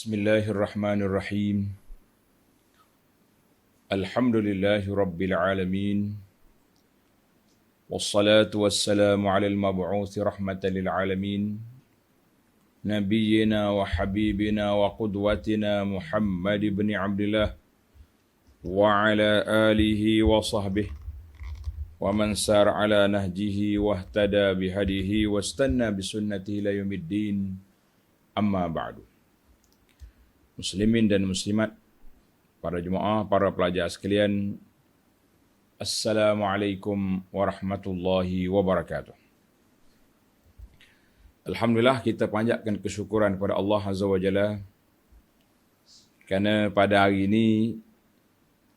Bismillahirrahmanirrahim. Alhamdulillahi Rabbil Alamin. Wassalatu wassalamu ala al-mab'uthi rahmatan lil alamin. Nabiyyina wa habibina wa qudwatina Muhammad ibn Abdullah wa ala alihi wa sahbihi wa man sar ala nahjihi wa ihtada bihadihi wa istanna bisunnatihi ila yaumiddin. Amma ba'du. Muslimin dan muslimat, para jemaah, para pelajar sekalian, Assalamualaikum warahmatullahi wabarakatuh. Alhamdulillah, kita panjatkan kesyukuran kepada Allah Azza wa Jalla kerana pada hari ini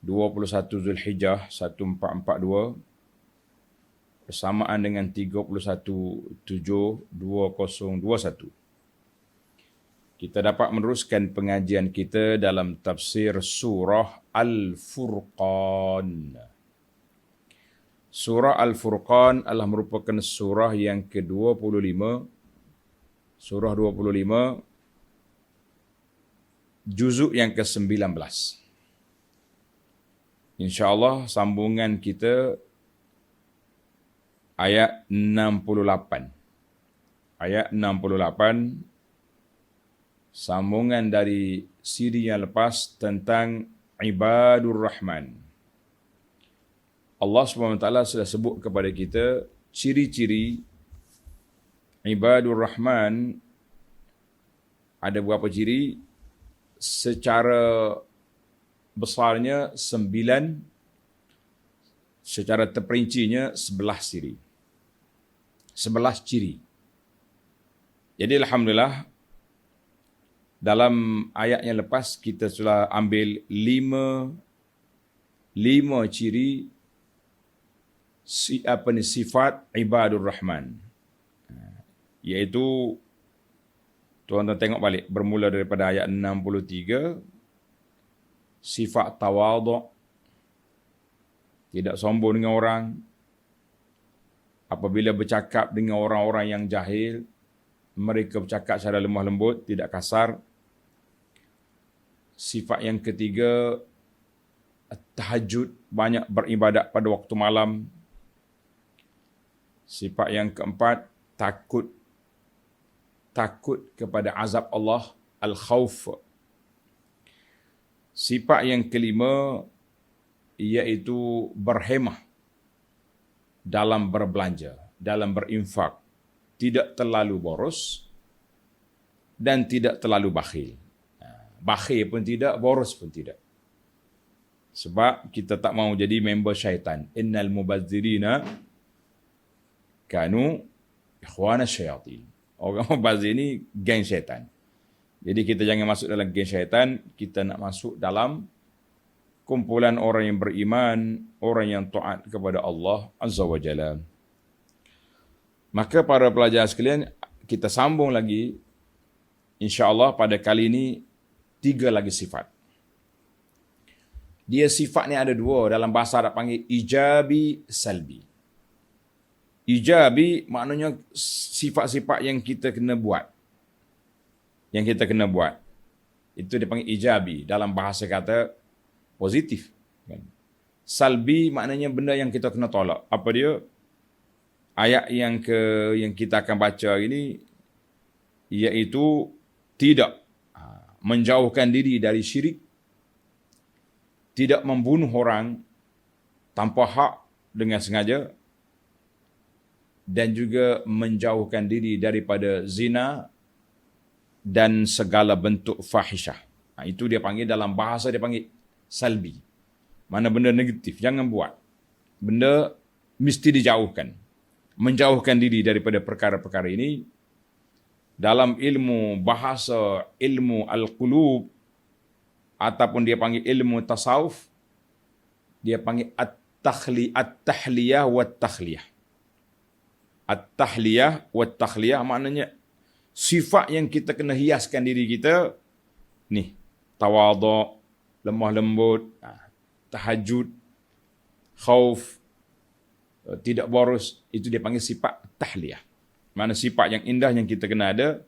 21 Zulhijjah 1442 bersamaan dengan 31/7/2021, kita dapat meneruskan pengajian kita dalam tafsir surah Al-Furqan. Surah Al-Furqan adalah merupakan surah yang ke-25, surah 25, juzuk yang ke-19. InsyaAllah sambungan kita ayat 68. Ayat 68, sambungan dari siri yang lepas tentang Ibadur Rahman. Allah SWT sudah sebut kepada kita ciri-ciri Ibadur Rahman. Ada beberapa ciri, secara besarnya 9, secara terperincinya 11 ciri. 11 ciri. Jadi Alhamdulillah, dalam ayat yang lepas kita sudah ambil 5 ciri sifat Ibadur Rahman. Iaitu, tuan-tuan tengok balik, bermula daripada ayat 63, sifat tawaduk, tidak sombong dengan orang, apabila bercakap dengan orang-orang yang jahil, mereka bercakap secara lemah lembut, tidak kasar. Sifat yang ketiga, tahajud, banyak beribadat pada waktu malam. Sifat yang keempat, takut kepada azab Allah, al-khauf. Sifat yang kelima, iaitu berhemah dalam berbelanja, dalam berinfak. Tidak terlalu boros dan tidak terlalu bakhil. Bakhil pun tidak, boros pun tidak. Sebab kita tak mahu jadi member syaitan. Innal mubazzirina kanu ikhwana syayatin. Orang mubazir ni geng syaitan. Jadi kita jangan masuk dalam geng syaitan, kita nak masuk dalam kumpulan orang yang beriman, orang yang taat kepada Allah Azza wa Jalla. Maka para pelajar sekalian, kita sambung lagi, insya-Allah pada kali ini 3 lagi sifat. Dia sifat ni ada 2, dalam bahasa Arab panggil ijabi, salbi. Ijabi maknanya sifat-sifat yang kita kena buat. Yang kita kena buat. Itu dipanggil ijabi, dalam bahasa kata positif. Salbi maknanya benda yang kita kena tolak. Apa dia? Ayat yang kita akan baca hari ini, iaitu tidak menjauhkan diri dari syirik, tidak membunuh orang tanpa hak dengan sengaja, dan juga menjauhkan diri daripada zina dan segala bentuk fahisyah. Itu dia panggil, dalam bahasa dia panggil salbi. Mana benda negatif, jangan buat. Benda mesti dijauhkan. Menjauhkan diri daripada perkara-perkara ini. Dalam ilmu bahasa, ilmu al-qulub, ataupun dia panggil ilmu tasawuf, dia panggil at-tahliyah wa at-takhliyah. At-tahliyah wa at-takhliyah maknanya sifat yang kita kena hiaskan diri kita ni, tawaduk, lemah lembut, tahajud, khauf, tidak boros. Itu dia panggil sifat tahliyah. Mana sifat yang indah yang kita kena ada.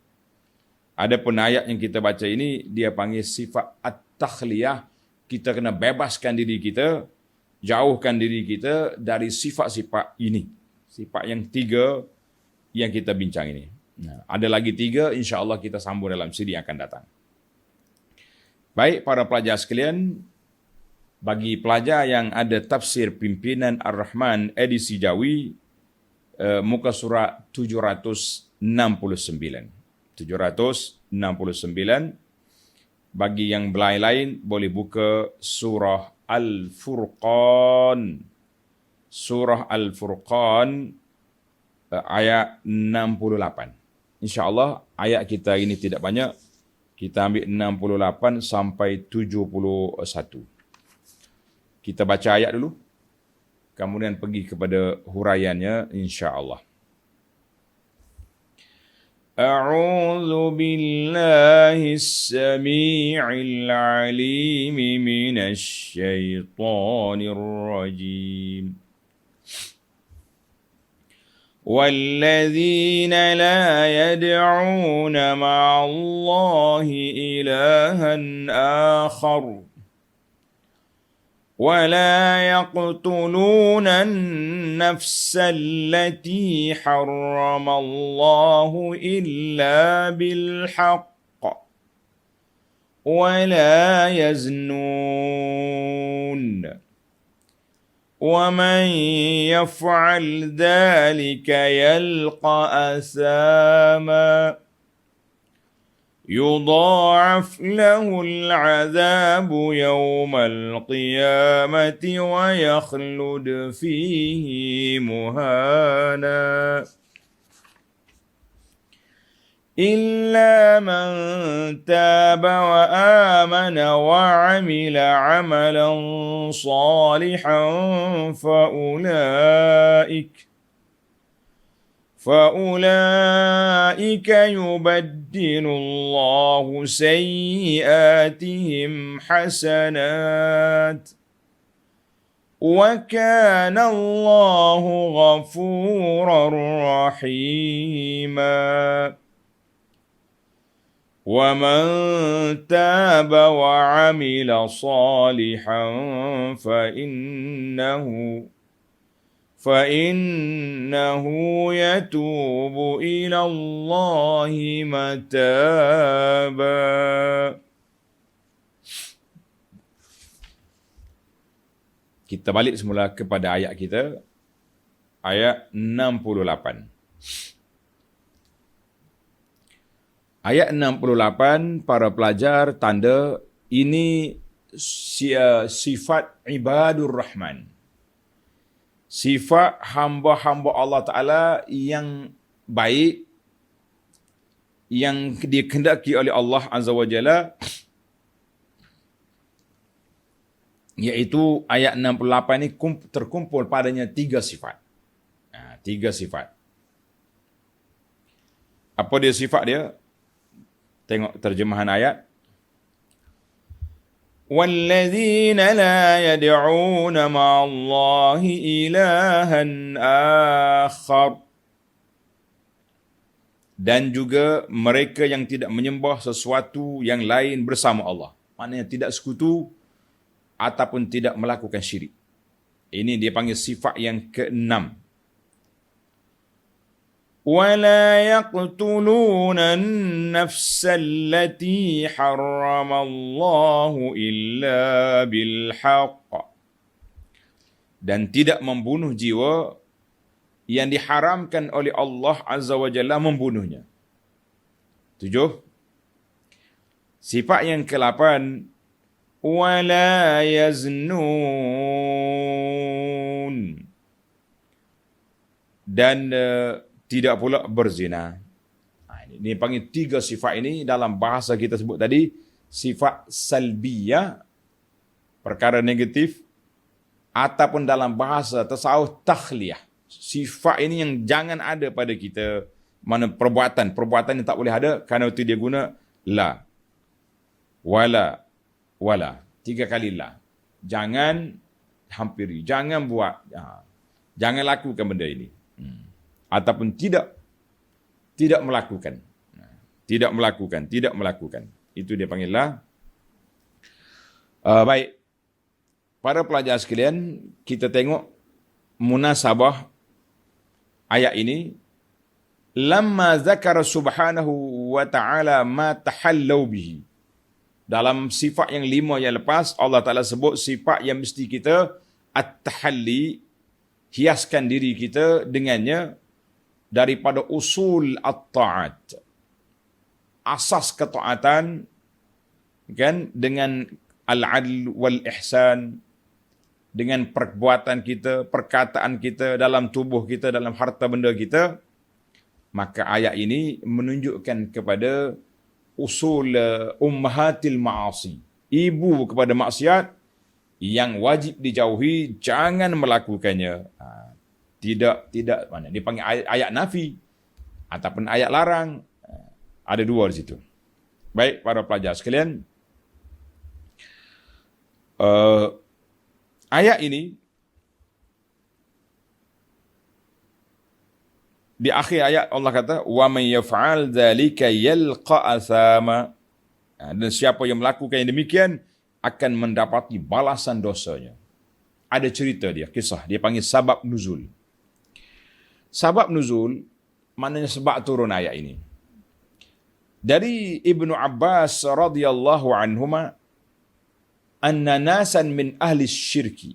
Adapun ayat yang kita baca ini, dia panggil sifat at-takhliyah. Kita kena bebaskan diri kita, jauhkan diri kita dari sifat-sifat ini. Sifat yang 3 yang kita bincang ini. Nah, ada lagi 3, insya-Allah kita sambung dalam siri yang akan datang. Baik, para pelajar sekalian, bagi pelajar yang ada tafsir Pimpinan Ar-Rahman edisi Jawi, muka surat 769. 769. Bagi yang lain boleh buka surah Al-Furqan. Surah Al-Furqan ayat 68. InsyaAllah ayat kita ini tidak banyak. Kita ambil 68 sampai 71. Kita baca ayat dulu. Kemudian pergi kepada huraiannya insyaAllah. أعوذ بالله السميع العليم من الشيطان الرجيم والذين لا يدعون مع الله إلها آخر ولا يقتلون النفس التي حرم الله إلا بالحق ولا يزنون ومن يفعل ذلك يلقى أثاما يضاعف له العذاب يوم القيامة ويخلد فيه مهانا إلا من تاب وآمن وعمل عملا صالحا فأولئك يبدل الله سيئاتهم حسنات وكان الله غفورا رحيما ومن تاب وعمل صالحا فإنه يتوب إلى الله متابا. Kita balik semula kepada ayat kita, ayat 68. Ayat 68, para pelajar, tanda ini sifat ibadur Rahman. Sifat hamba-hamba Allah Ta'ala yang baik, yang dikehendaki oleh Allah Azza wa Jalla, iaitu ayat 68 ini terkumpul padanya 3 sifat. 3 sifat. Apa dia sifat dia? Tengok terjemahan ayat. وَالَّذِينَ لَا يَدْعُونَ مَعَ اللَّهِ إِلَهًا آخَرَ. Dan juga mereka yang tidak menyembah sesuatu yang lain bersama Allah. Maknanya tidak sekutu ataupun tidak melakukan syirik. Ini dia panggil sifat yang ke-6. وَلَا يَقْتُلُونَ النَّفْسَ الَّتِي حَرَّمَ اللَّهُ إِلَّا بِالْحَقِّ. Dan tidak membunuh jiwa yang diharamkan oleh Allah Azza wa Jalla membunuhnya. 7. Sifat yang ke-8, وَلَا يَزْنُونَ. Dan tidak pula berzina. Ini panggil 3 sifat ini dalam bahasa kita sebut tadi, sifat salbiyah, perkara negatif, ataupun dalam bahasa tasawuf takhliyah. Sifat ini yang jangan ada pada kita. Mana perbuatan yang tak boleh ada, kerana itu dia guna la. Wala. 3 kali la. Jangan hampiri, jangan buat, jangan lakukan benda ini. Ataupun tidak melakukan. Tidak melakukan. Itu dia panggillah. Baik. Para pelajar sekalian, kita tengok munasabah ayat ini. Lamma zakara subhanahu wa ta'ala ma tahallau bihi. Dalam sifat yang 5 yang lepas, Allah Ta'ala sebut sifat yang mesti kita at-tahalli, hiaskan diri kita dengannya daripada usul at-ta'at. Asas ketaatan, kan, dengan al-adl wal-ihsan, dengan perbuatan kita, perkataan kita, dalam tubuh kita, dalam harta benda kita. Maka ayat ini menunjukkan kepada usul ummahatil ma'asi. Ibu kepada maksiat yang wajib dijauhi, jangan melakukannya. Tidak mana dipanggil ayat nafi ataupun ayat larang. Ada dua di situ. Baik para pelajar sekalian, ayat ini di akhir ayat Allah kata wa may yaf'al dzalika yalqa athama. Dan siapa yang melakukan yang demikian akan mendapati balasan dosanya. Ada cerita dia, kisah. Dia panggil sabab nuzul. Sabab nuzul maknanya sebab turun ayat ini. Dari Ibnu Abbas radhiyallahu anhuma, anna nasan min ahli syirki.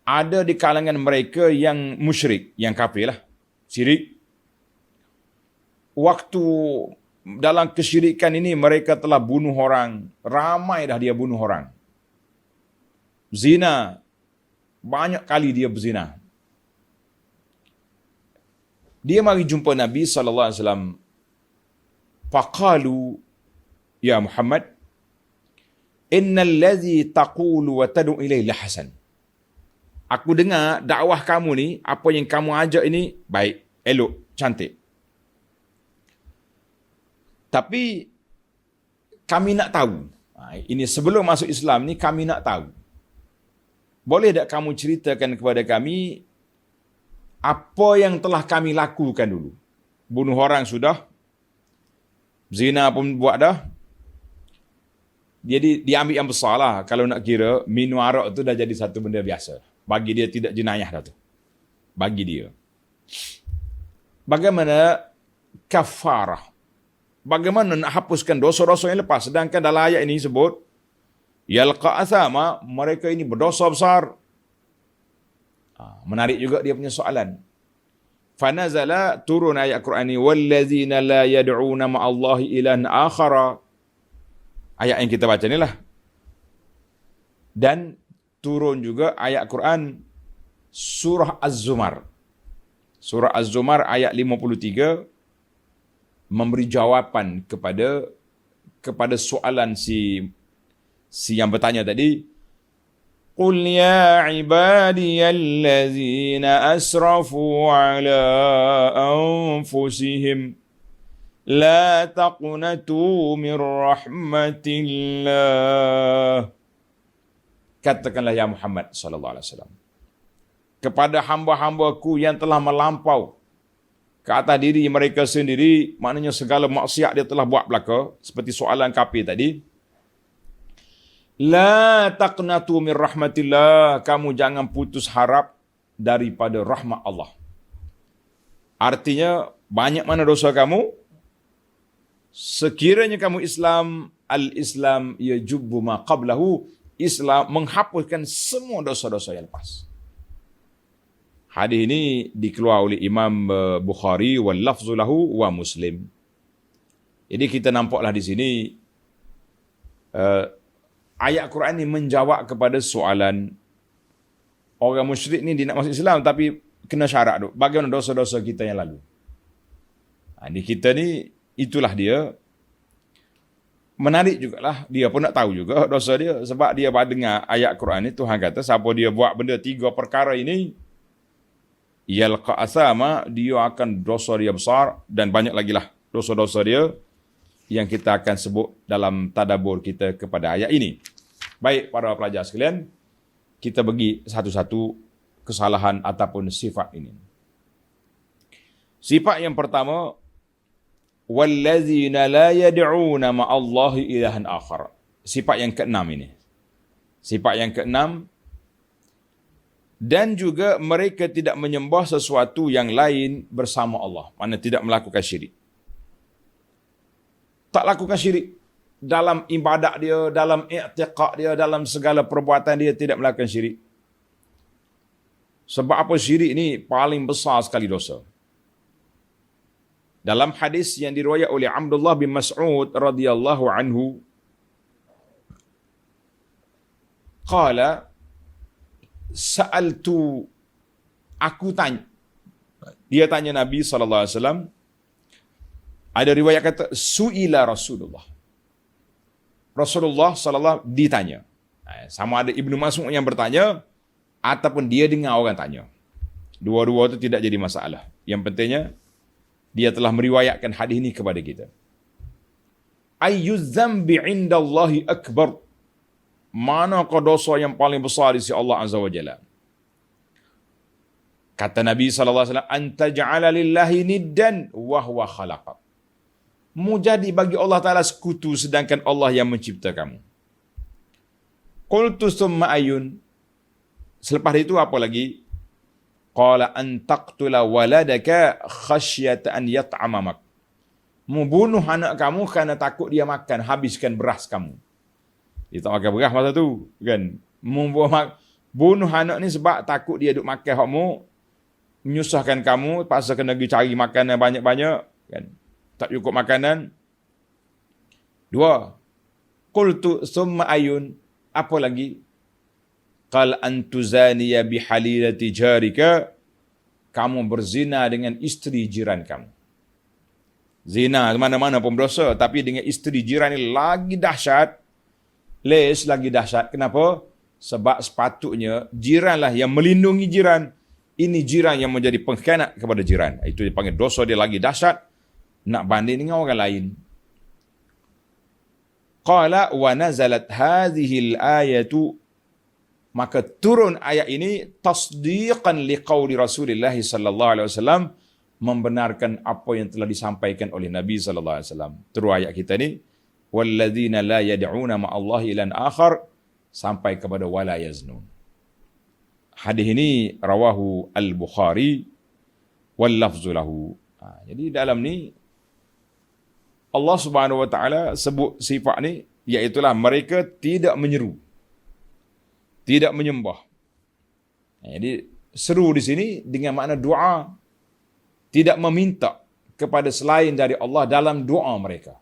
Ada di kalangan mereka yang musyrik, yang kafir lah, syirik. Waktu dalam kesyirikan ini mereka telah bunuh orang. Ramai dah dia bunuh orang. Zina. Banyak kali dia berzina. Dia mari jumpa Nabi SAW. Faqalu, ya Muhammad, innal ladzi taqulu wa tad'u ilayhi hasan. Aku dengar dakwah kamu ni, apa yang kamu ajak ini baik, elok, cantik. Tapi kami nak tahu. Ini sebelum masuk Islam ni kami nak tahu. Boleh tak kamu ceritakan kepada kami apa yang telah kami lakukan dulu? Bunuh orang sudah, zina pun buat dah. Jadi diambil yang besar lah. Kalau nak kira, minum arak tu dah jadi satu benda biasa. Bagi dia tidak jenayah dah tu. Bagi dia. Bagaimana kafarah? Bagaimana nak hapuskan dosa-dosa yang lepas? Sedangkan dalam ayat ini sebut, yalqa athama, mereka ini berdosa besar. Menarik juga dia punya soalan. Fanazala, turun ayat Quran ini, wallazina la yad'una ma'allahi ilahan akhara. Ayat yang kita baca ni lah. Dan turun juga ayat Quran surah Az-Zumar. Surah Az-Zumar ayat 53 memberi jawapan kepada soalan si yang bertanya tadi. Qul ya ibadiyallazina asrafu ala anfusihim la taqnatu min rahmatillah. Katakanlah ya Muhammad sallallahu alaihi wasallam kepada hamba-hambaku yang telah melampau ke atas diri mereka sendiri, maknanya segala maksiat dia telah buat belaka, seperti soalan kafir tadi. La taqnatu min rahmatillah, kamu jangan putus harap daripada rahmat Allah. Artinya, banyak mana dosa kamu, sekiranya kamu Islam, al-Islam yajubbu ma qablahu, Islam menghapuskan semua dosa-dosa yang lepas. Hadis ini dikeluar oleh Imam Bukhari wal lafzu lahu wa Muslim. Jadi kita nampaklah di sini ayat Quran ini menjawab kepada soalan orang musyrik ni dia nak masuk Islam tapi kena syarat tu. Bagaimana dosa-dosa kita yang lalu? Di kita ni itulah dia. Menarik jugalah, dia pun nak tahu juga dosa dia sebab dia dengar ayat Quran ni Tuhan kata siapa dia buat benda 3 perkara ini yalqa athama, dia akan dosa dia besar dan banyak lagi lah dosa-dosa dia yang kita akan sebut dalam tadabbur kita kepada ayat ini. Baik para pelajar sekalian, kita bagi satu-satu kesalahan ataupun sifat ini. Sifat yang pertama, wallazina la yad'una ma'allahi ilahan akhar. Sifat yang keenam ini. Sifat yang keenam, dan juga mereka tidak menyembah sesuatu yang lain bersama Allah. Maksudnya tidak melakukan syirik. Tak lakukan syirik dalam ibadat dia, dalam i'tiqad dia, dalam segala perbuatan dia tidak melakukan syirik. Sebab apa syirik ni paling besar sekali dosa. Dalam hadis yang diriwayat oleh Abdullah bin Mas'ud radhiyallahu anhu, qala sa'altu, aku tanya. Dia tanya Nabi SAW. Ada riwayat kata, su'ila Rasulullah. Rasulullah SAW ditanya. Sama ada Ibnu Mas'ud yang bertanya, ataupun dia dengar orang tanya. Dua-dua itu tidak jadi masalah. Yang pentingnya, dia telah meriwayatkan hadis ini kepada kita. Ayyuz zambi indallahi akbar. Manakah dosa yang paling besar di sisi Allah Azza wa Jalla? Kata Nabi SAW, anta ja'ala lillahi niddan wa huwa khalaqak. Mu jadi bagi Allah Ta'ala sekutu sedangkan Allah yang mencipta kamu. Qultu summa ayun. Selepas itu apa lagi? Qala an taqtula waladaka khasyata an yat'amamak. Mu bunuh anak kamu kerana takut dia makan, habiskan beras kamu. Dia tak makan beras masa tu, kan? Bunuh anak ni sebab takut dia duk makan hakmu, menyusahkan kamu, paksa kena pergi cari makanan banyak-banyak, kan? Tak cukup makanan. Dua, qultu summa ayun, apa lagi? Qal antuzaniya bihalilati jarika, kamu berzina dengan isteri jiran kamu. Zina mana-mana pun berdosa, tapi dengan isteri jiran ni lagi dahsyat. Lagi dahsyat. Kenapa? Sebab sepatutnya jiranlah yang melindungi jiran. Ini jiran yang menjadi pengkhianat kepada jiran. Itu dipanggil dosa dia lagi dahsyat. Nak banding dengan orang lain. Qala wa nazalat hadhihi al-ayatu, maka turun ayat ini tasdiqan liqauli Rasulullah sallallahu alaihi wasallam, membenarkan apa yang telah disampaikan oleh Nabi sallallahu alaihi wasallam. Turun ayat kita ni, walladzina la yad'una ma'allahi ilan akhar, sampai kepada wala yaznun. Hadis ini rawahu al-Bukhari wal lafzu lahu. Jadi dalam ni Allah Subhanahu wa taala sebut sifat ni, iaitu mereka tidak menyeru, tidak menyembah. Jadi seru di sini dengan makna doa, tidak meminta kepada selain dari Allah dalam doa mereka.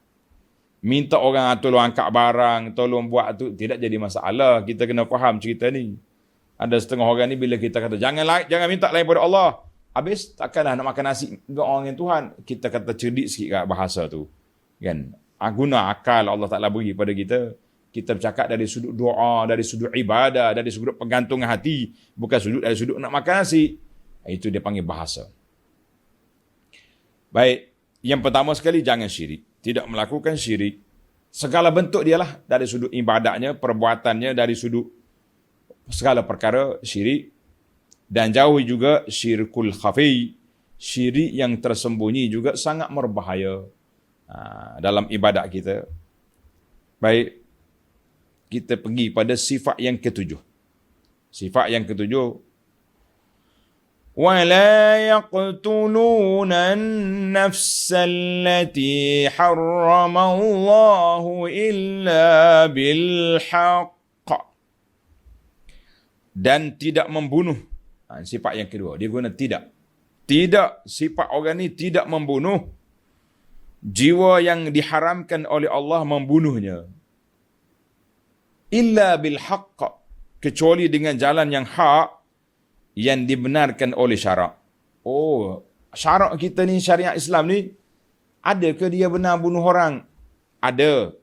Minta orang tolong angkat barang, tolong buat tu, tidak jadi masalah. Kita kena faham cerita ni. Ada setengah orang ni bila kita kata jangan minta lain daripada Allah, habis takkanlah nak makan nasi dengan orang yang Tuhan. Kita kata cerdik sikit kat bahasa tu, kan? Guna akal Allah Ta'ala beri pada kita. Kita bercakap dari sudut doa, dari sudut ibadah, dari sudut penggantungan hati, bukan dari sudut nak makan nasi. Itu dia panggil bahasa. Baik, yang pertama sekali, jangan syirik. Tidak melakukan syirik. Segala bentuk dialah, dari sudut ibadatnya, perbuatannya, dari sudut segala perkara syirik. Dan jauhi juga syirkul khafi. Syirik yang tersembunyi juga sangat berbahaya dalam ibadat kita. Baik, kita pergi pada sifat yang ketujuh. Sifat yang ketujuh, وَلَا يَقْتُلُونَ النَّفْسَ الَّتِي حَرَّمَ اللَّهُ إِلَّا بِالْحَقِّ, dan tidak membunuh. Sifat yang kedua, dia guna tidak. Tidak, sifat orang ni tidak membunuh jiwa yang diharamkan oleh Allah membunuhnya. Illa bilhaqq, kecuali dengan jalan yang hak, yang dibenarkan oleh syarak. Oh, syarak kita ni, syariat Islam ni, adakah dia benar bunuh orang? Ada.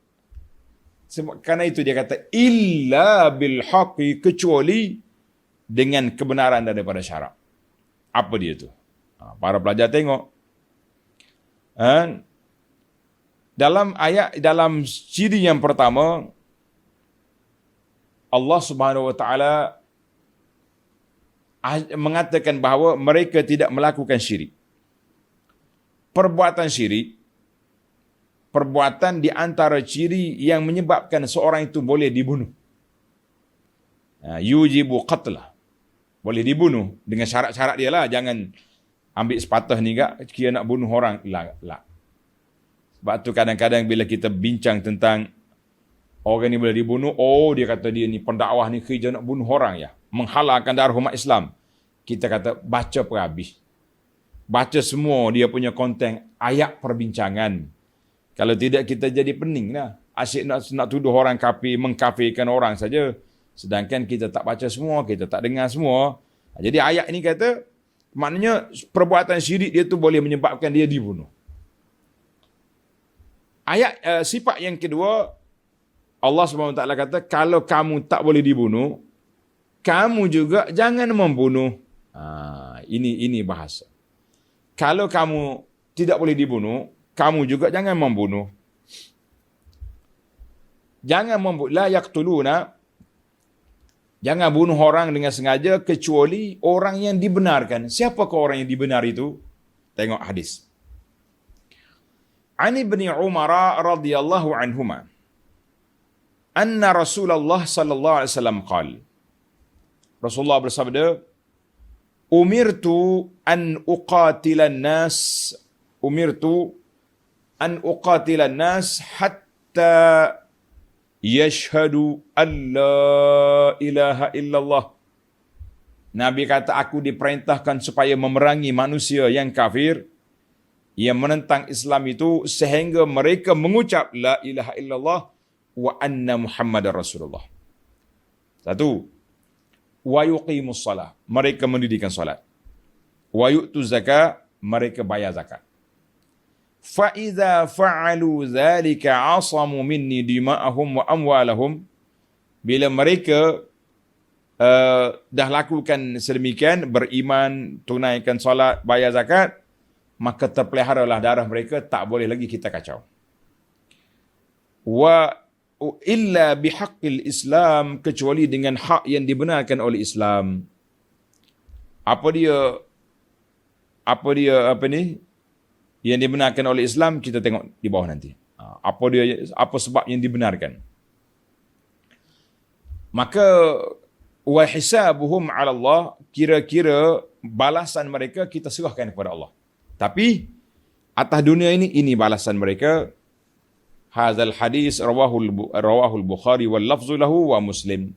Sebab kerana itu dia kata illa bilhaqi, kecuali dengan kebenaran daripada syarak. Apa dia tu? Para pelajar tengok. Dalam ciri yang pertama, Allah Subhanahu wa taala mengatakan bahawa mereka tidak melakukan syirik. Perbuatan syirik perbuatan di antara ciri yang menyebabkan seorang itu boleh dibunuh. Yujibu qatlah. Boleh dibunuh dengan syarat-syarat dia lah. Jangan ambil sepatah ni kira nak bunuh orang. Lah. Sebab tu kadang-kadang bila kita bincang tentang orang ni boleh dibunuh, dia kata dia ni pendakwah ni kerja nak bunuh orang ya. Menghalalkan darah umat Islam. Kita kata baca per habis. Baca semua dia punya konten ayat perbincangan. Kalau tidak kita jadi pening lah. Asyik nak tuduh orang kafir, mengkafirkan orang saja. Sedangkan kita tak baca semua, kita tak dengar semua. Jadi ayat ini kata, maknanya perbuatan syirik dia tu boleh menyebabkan dia dibunuh. Ayat sifat yang kedua, Allah SWT kata, kalau kamu tak boleh dibunuh, kamu juga jangan membunuh. Ini bahasa. Kalau kamu tidak boleh dibunuh, kamu juga jangan membunuh. Jangan membunuh. La yaqtuluna. Jangan bunuh orang dengan sengaja kecuali orang yang dibenarkan. Siapakah orang yang dibenar itu? Tengok hadis. An Ibni Umar radhiyallahu anhuma. Anna Rasulullah sallallahu alaihi wasallam qala. Rasulullah bersabda, Umirtu an uqatilan nas hatta yashhadu an la ilaha illallah. Nabi kata, aku diperintahkan supaya memerangi manusia yang kafir, yang menentang Islam itu, sehingga mereka mengucap la ilaha illallah wa anna Muhammadar Rasulullah. Satu, wa yuqimus salah, mereka mendirikan salat. Wa yu'tuz zakat, mereka bayar zakat. Fa idza fa'alu dzalika 'asamu minni dima'ahum wa amwalahum. Bila mereka dah lakukan sedemikian, beriman, tunaikan solat, bayar zakat, maka terpeliharalah darah mereka, tak boleh lagi kita kacau. Wa illa bihaqqil Islam, kecuali dengan hak yang dibenarkan oleh Islam. Apa dia yang dibenarkan oleh Islam, kita tengok di bawah nanti. Apa sebab yang dibenarkan? Maka wa hisabuhum 'ala Allah, kira-kira balasan mereka kita serahkan kepada Allah. Tapi atas dunia ini balasan mereka. Hadzal hadis rawahul Bukhari wal lafzu lahu wa Muslim.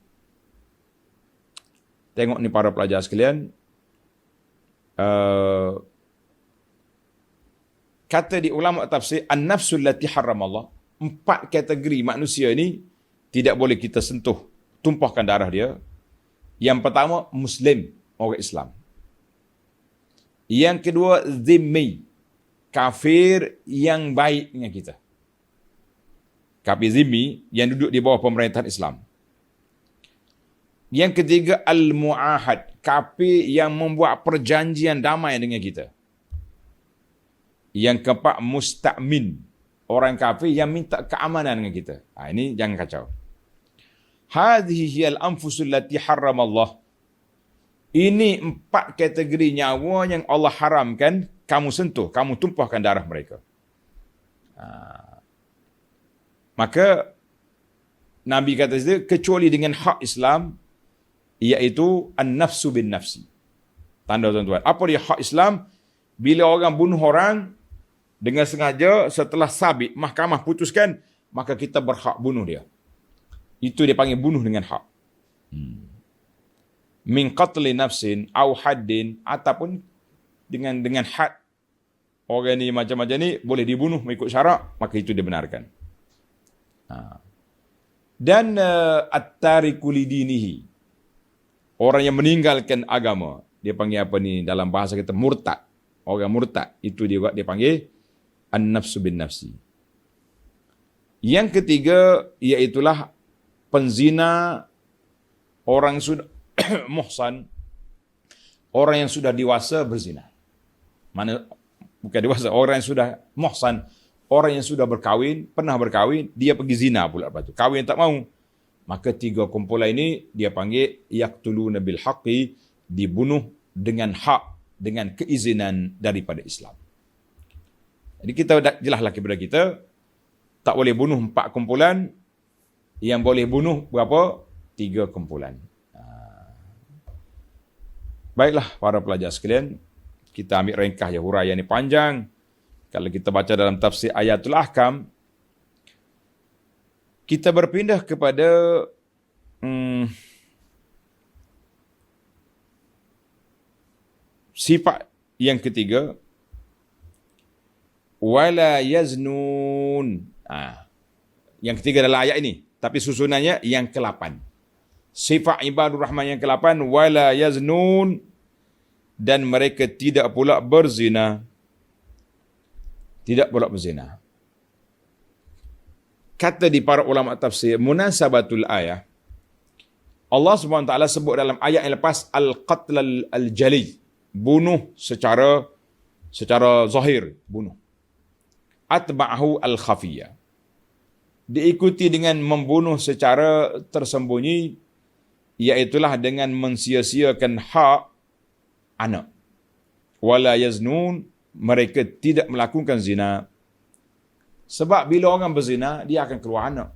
Tengok ni para pelajar sekalian. Kata di ulama tafsir, an-nafsul lati harram Allah. 4 kategori manusia ni tidak boleh kita sentuh, tumpahkan darah dia. Yang pertama, Muslim, orang Islam. Yang kedua, zimmi, kafir yang baik dengan kita. Kafir zimmi yang duduk di bawah pemerintahan Islam. Yang ketiga, al-mu'ahad, kafir yang membuat perjanjian damai dengan kita. Yang keempat, musta'min, orang kafir yang minta keamanan dengan kita. Ini jangan kacau. Hadhihi hiyal anfusul lati harram Allah. Ini 4 kategori nyawa yang Allah haramkan kamu sentuh, kamu tumpahkan darah mereka. Maka Nabi kata kecuali dengan hak Islam, iaitu an-nafsu bin nafsi. Tanda tuan-tuan. Apa dia hak Islam? Bila orang bunuh orang dengan sengaja, setelah sabit, mahkamah putuskan, maka kita berhak bunuh dia. Itu dia panggil bunuh dengan hak. Min qatli nafsin au haddin, ataupun dengan had. Orang ni macam-macam ni boleh dibunuh mengikut syarak, maka itu dibenarkan. Dan at-tariku lidinihi, orang yang meninggalkan agama, dia panggil apa ni dalam bahasa kita, murtad. Orang murtad itu dia panggil an-nafsu bin nafsi. Yang ketiga iaitulah penzina, orang sudah muhsan, orang yang sudah dewasa berzina. Mana bukan dewasa, orang yang sudah muhsan, orang yang sudah berkahwin, pernah berkahwin, dia pergi zina pula lepas tu. Kahwin tak mau. Maka 3 kumpulan ini dia panggil yaqtuluna bil haqqi, dibunuh dengan hak, dengan keizinan daripada Islam. Jadi kita dah jelaslah kepada kita, tak boleh bunuh 4 kumpulan, yang boleh bunuh berapa? 3 kumpulan. Baiklah para pelajar sekalian, kita ambil ringkas je, huraian ni panjang. Kalau kita baca dalam tafsir Ayatul Ahkam, kita berpindah kepada sifat yang ketiga, wala yaznun. Yang ketiga dalam ayat ini, tapi susunannya yang ke-8. Sifat ibadur rahman yang ke-8, wala yaznun, dan mereka tidak pula berzina. Tidak pula berzina. Kata di para ulama tafsir, munasabatul ayah, Allah SWT sebut dalam ayat yang lepas al-qatl al-jali, bunuh secara zahir, bunuh. Atba'ahu al-khafiyah, diikuti dengan membunuh secara tersembunyi, iaitulah dengan mensia-siakan hak anak. Wala yaznun, mereka tidak melakukan zina. Sebab bila orang berzina, dia akan keluar anak.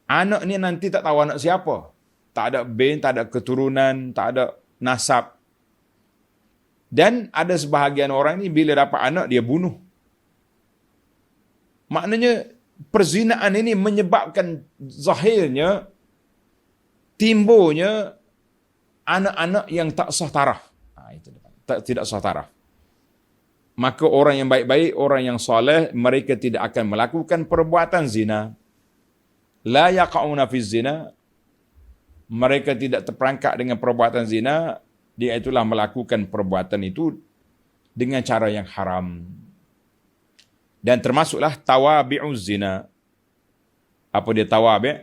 Anak ni nanti tak tahu anak siapa. Tak ada bin, tak ada keturunan, tak ada nasab. Dan ada sebahagian orang ni bila dapat anak, dia bunuh. Maknanya, perzinaan ini menyebabkan zahirnya, timbulnya anak-anak yang tak sah taraf. Tidak sah taraf. Maka orang yang baik-baik, orang yang soleh, mereka tidak akan melakukan perbuatan zina. La yaqa'una fi zina, mereka tidak terperangkap dengan perbuatan zina, dia itulah melakukan perbuatan itu dengan cara yang haram. Dan termasuklah tawabi'uz zina. Apa dia tawabi'?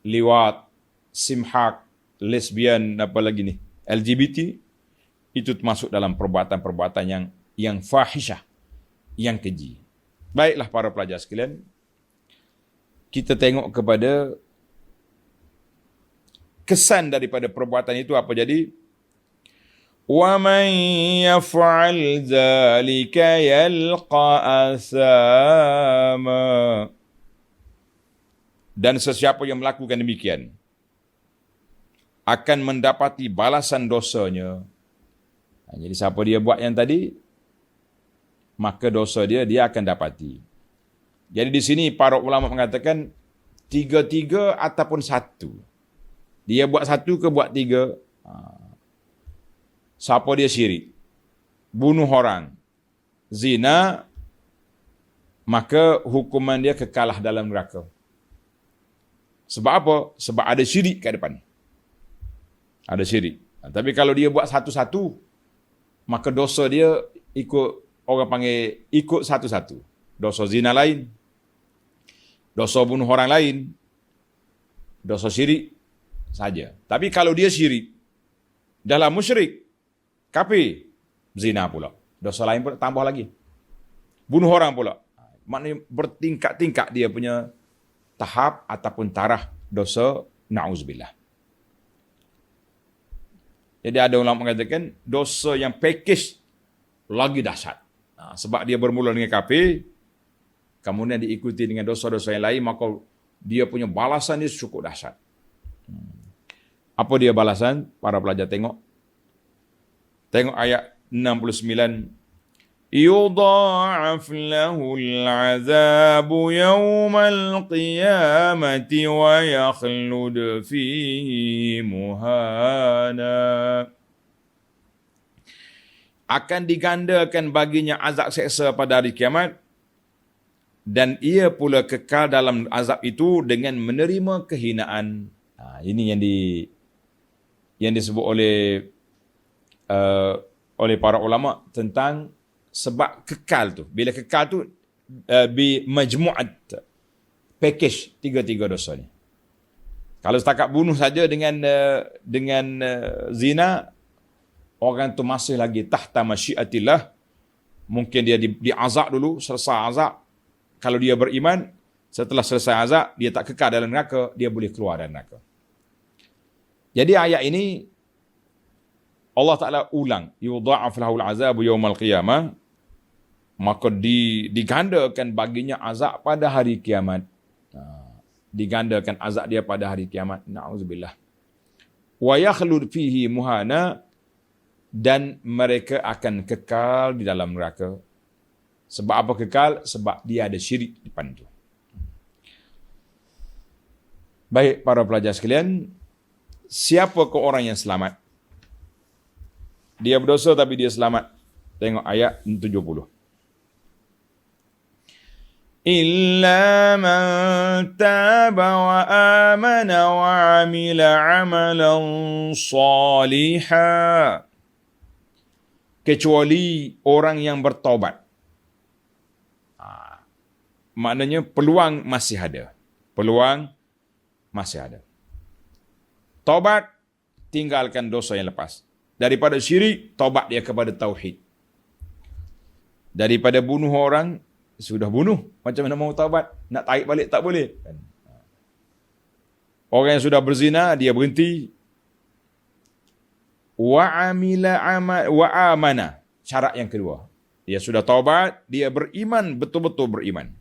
Liwat, simhak, lesbian, apa lagi ni? LGBT, itu termasuk dalam perbuatan-perbuatan yang fahishah, yang keji. Baiklah para pelajar sekalian, kita tengok kepada kesan daripada perbuatan itu apa jadi? وَمَنْ يَفْعَلْ ذَلِكَ يَلْقَى أَثَامًا. Dan sesiapa yang melakukan demikian akan mendapati balasan dosanya. Jadi siapa dia buat yang tadi, maka dosa dia akan dapati. Jadi di sini para ulama mengatakan 3 ataupun 1. Dia buat 1 ke buat 3? Siapa dia syirik, bunuh orang, zina, maka hukuman dia kekalah dalam neraka. Sebab apa? Sebab ada syirik kat depan. Ada syirik. Tapi kalau dia buat 1, maka dosa dia ikut, orang panggil ikut 1. Dosa zina lain, dosa bunuh orang lain, dosa syirik saja. Tapi kalau dia syirik, dalam musyrik, kafir, zina pula, dosa lain pula tambah lagi, bunuh orang pula. Maknanya bertingkat-tingkat dia punya tahap ataupun taraf dosa, na'uzubillah. Jadi ada ulama mengatakan dosa yang package lagi dahsyat. Sebab dia bermula dengan kafir, kemudian diikuti dengan dosa-dosa yang lain, maka dia punya balasan dia cukup dahsyat. Apa dia balasan? Para pelajar tengok. Tengok ayat 69. Yudha'af lahul 'adzabu yawmal qiyamati wa yakhlud fihi muhana. Akan digandakan baginya azab seksa pada hari kiamat, dan ia pula kekal dalam azab itu dengan menerima kehinaan. Ini yang disebut oleh para ulama tentang sebab kekal tu. Bila kekal tu bi majmu'at, package 3 dosa ni. Kalau setakat bunuh saja dengan zina, orang tu masih lagi tahta masyiatillah. Mungkin dia diazab dulu, selesai azab. Kalau dia beriman, setelah selesai azab, dia tak kekal dalam neraka, dia boleh keluar dari neraka. Jadi ayat ini Allah Ta'ala ulang, yudha'af lahul azabu yawmal qiyamah, maka digandakan baginya azab pada hari kiamat. Digandakan azab dia pada hari kiamat. Na'udzubillah. Wa yakhlud fihi muhana, dan mereka akan kekal di dalam neraka. Sebab apa kekal? Sebab dia ada syirik di depan itu. Baik para pelajar sekalian, siapakah orang yang selamat? Dia berdosa tapi dia selamat. Tengok ayat 70. Illa man taba wa amana wa amila amalan salihah. Kecuali orang yang bertaubat. Maknanya peluang masih ada. Peluang masih ada. Taubat, tinggalkan dosa yang lepas. Daripada syirik, taubat dia kepada tauhid. Daripada bunuh orang, sudah bunuh. Macam mana mau taubat? Nak tarik balik tak boleh. Orang yang sudah berzina, dia berhenti. Wa amana. Syarat yang kedua. Dia sudah taubat, dia beriman, betul-betul beriman.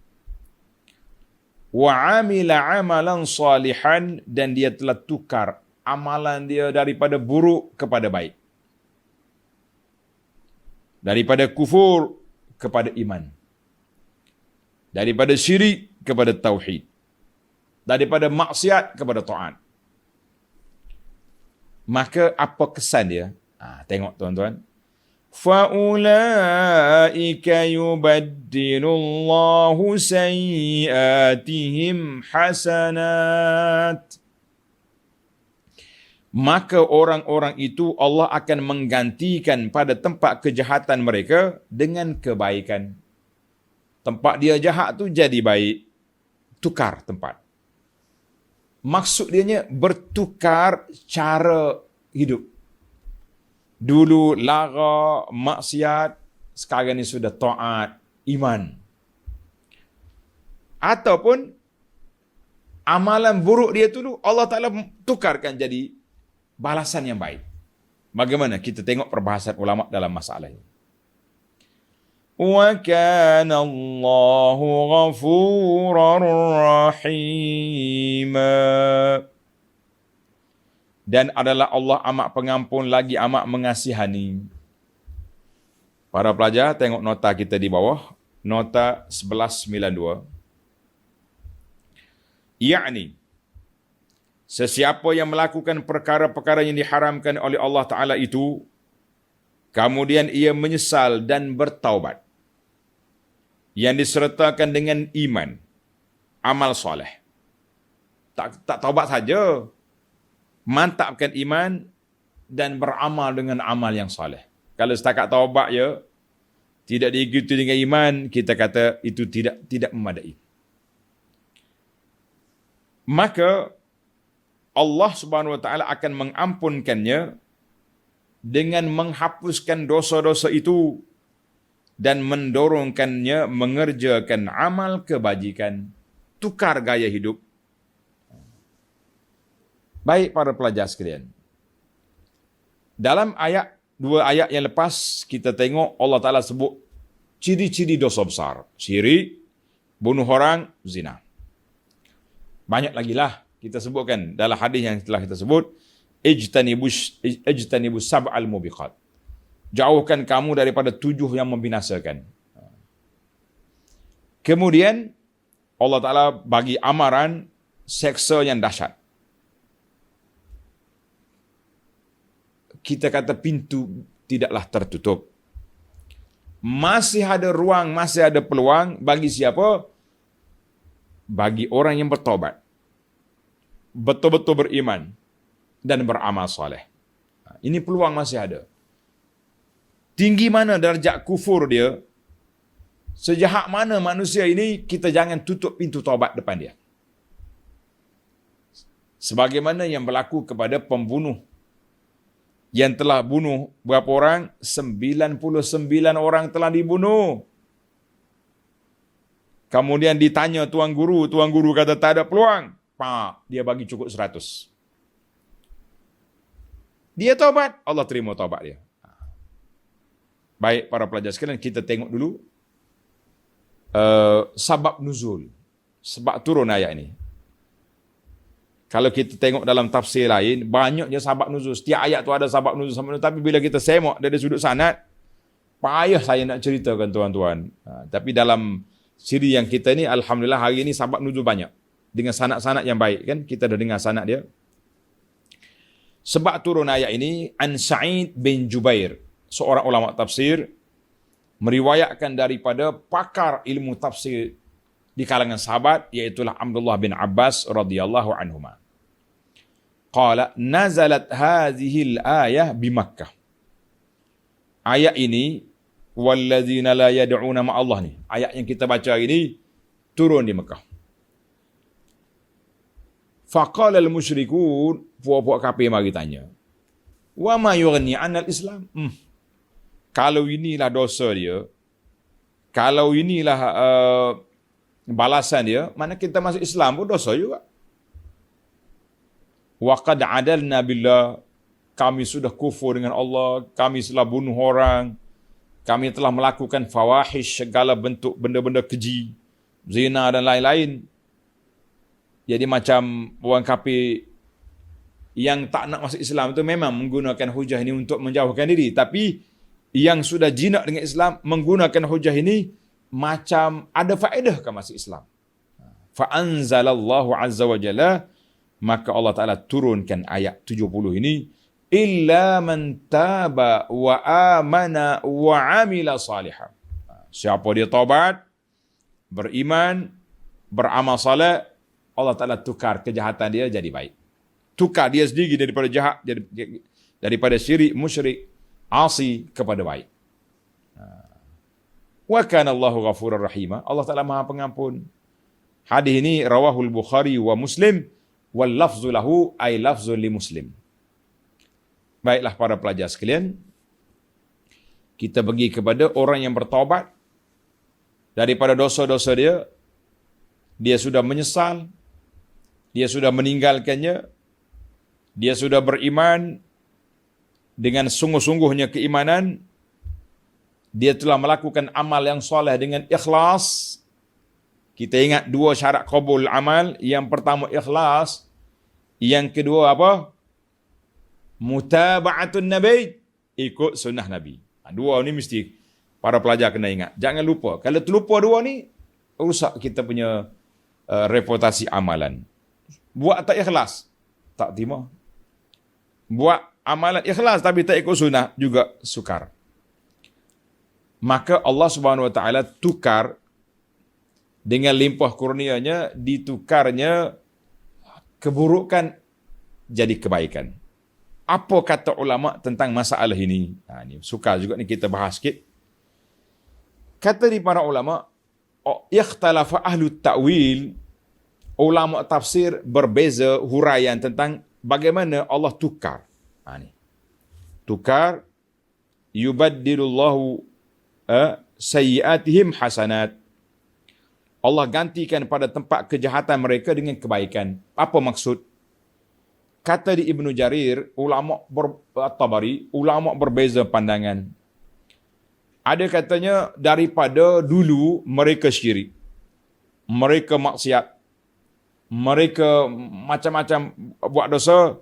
Wa amila amalan salihan, dan dia telah tukar amalan dia daripada buruk kepada baik. Daripada kufur kepada iman. Daripada syirik kepada tauhid. Daripada maksiat kepada taat. Maka apa kesan dia? Tengok tuan-tuan. فَأُولَٰئِكَ يُبَدِّلُ اللَّهُ سَيِّئَاتِهِمْ حَسَنَاتٍ. Maka orang-orang itu Allah akan menggantikan pada tempat kejahatan mereka dengan kebaikan. Tempat dia jahat tu jadi baik. Tukar tempat. Maksud dia bertukar cara hidup. Dulu lara, maksiat, sekarang ni sudah taat, iman. Ataupun amalan buruk dia dulu Allah Ta'ala tukarkan jadi balasan yang baik. Bagaimana? Kita tengok perbahasan ulama dalam masalah ini. وَكَانَ اللَّهُ غَفُورًا رَحِيمًا. Dan adalah Allah amat pengampun lagi amat mengasihani. Para pelajar, tengok nota kita di bawah. Nota 1192. Yakni, sesiapa yang melakukan perkara-perkara yang diharamkan oleh Allah Ta'ala itu, kemudian ia menyesal dan bertaubat, yang disertakan dengan iman, amal soleh. Tak taubat saja. Mantapkan iman dan beramal dengan amal yang soleh. Kalau setakat taubat ya, tidak diikuti dengan iman, kita kata itu tidak memadai. Maka Allah Subhanahu Wa Taala akan mengampunkannya dengan menghapuskan dosa-dosa itu dan mendorongkannya mengerjakan amal kebajikan, tukar gaya hidup. Baik para pelajar sekalian. Dalam dua ayat yang lepas, kita tengok Allah Ta'ala sebut ciri-ciri dosa besar. Syirik, bunuh orang, zina. Banyak lagi lah kita sebutkan dalam hadis yang telah kita sebut. Ijtanibus sab'al mubiqat. Jauhkan kamu daripada 7 yang membinasakan. Kemudian, Allah Ta'ala bagi amaran seksa yang dahsyat. Kita kata pintu tidaklah tertutup. Masih ada ruang, masih ada peluang bagi siapa? Bagi orang yang bertobat. Betul-betul beriman dan beramal soleh. Ini peluang masih ada. Tinggi mana darjat kufur dia, sejahat mana manusia ini, kita jangan tutup pintu taubat depan dia. Sebagaimana yang berlaku kepada pembunuh yang telah bunuh berapa orang? 99 orang telah dibunuh. Kemudian ditanya tuan guru kata tak ada peluang. Dia bagi cukup 100. Dia taubat, Allah terima taubat dia. Baik para pelajar sekalian, kita tengok dulu Sabab nuzul, sebab turun ayat ini. Kalau kita tengok dalam tafsir lain, banyaknya sabab nuzul. Setiap ayat tu ada sabab nuzul. Tapi bila kita semak dari sudut sanad, payah saya nak ceritakan tuan-tuan. Tapi dalam siri yang kita ni, alhamdulillah hari ini sabab nuzul banyak. Dengan sanad-sanad yang baik kan. Kita dah dengar sanad dia. Sebab turun ayat ini, An Sa'id bin Jubair, seorang ulama tafsir, meriwayatkan daripada pakar ilmu tafsir di kalangan sahabat, iaitulah Abdullah bin Abbas radhiyallahu anhuma. Qala nazalat hadhihi al-ayah bi Makkah. Ayat ini, walladzina la yad'una ma'allah ni, ayat yang kita baca hari ini turun di Mekah. Faqala al-musyrikun, puak-puak kafir mari tanya, wa ma yughni 'anil Islam? Kalau inilah dosa dia, kalau inilah balasan dia, mana kita masuk Islam pun dosa juga. Wa qad adalna billah, kami sudah kufur dengan Allah, kami telah bunuh orang, kami telah melakukan fawahish, segala bentuk benda-benda keji, zina dan lain-lain. Jadi macam orang kafir yang tak nak masuk Islam itu memang menggunakan hujah ini untuk menjauhkan diri, tapi yang sudah jinak dengan Islam menggunakan hujah ini macam ada faedah ke masuk Islam. Fa anzalallahu azza wa jalla, maka Allah Taala turunkan ayat 70 ini, illa man taba wa amana wa amila salihan. Siapa dia taubat, beriman, beramal saleh, Allah Taala tukar kejahatan dia jadi baik. Tukar dia sendiri daripada jahat, daripada syirik, musyrik, asi kepada baik. Wa kana Allahu ghafurur rahima. Allah Taala Maha Pengampun. Hadis ini rawahul Bukhari wa Muslim wal lafzu lahu ay lafzul li Muslim. Baiklah para pelajar sekalian, kita pergi kepada orang yang bertaubat daripada dosa-dosa dia. Dia sudah menyesal, dia sudah meninggalkannya, dia sudah beriman dengan sungguh-sungguhnya keimanan, dia telah melakukan amal yang soleh dengan ikhlas. Kita ingat dua syarat qabul amal. Yang pertama ikhlas, yang kedua apa? Mutaba'atun Nabi, ikut sunnah Nabi. Dua ni mesti para pelajar kena ingat. Jangan lupa. Kalau terlupa dua ni, rusak kita punya reputasi amalan. Buat tak ikhlas, tak terima. Buat amalan ikhlas tapi tak ikut sunnah, juga sukar. Maka Allah Subhanahu Wa Taala tukar dengan limpah kurnianya, ditukarnya keburukan jadi kebaikan. Apa kata ulama tentang masalah ini? Ini sukar juga ni kita bahas sikit. Kata di para ulama, ikhtalafa ahlu ta'wil, ulama tafsir berbeza huraian tentang bagaimana Allah tukar. Tukar, yubaddilullahu sayyiatihim hasanat. Allah gantikan pada tempat kejahatan mereka dengan kebaikan. Apa maksud? Kata di Ibnu Jarir, ulama At-Tabari, ulama berbeza pandangan. Ada katanya daripada dulu mereka syirik, mereka maksiat, mereka macam-macam buat dosa,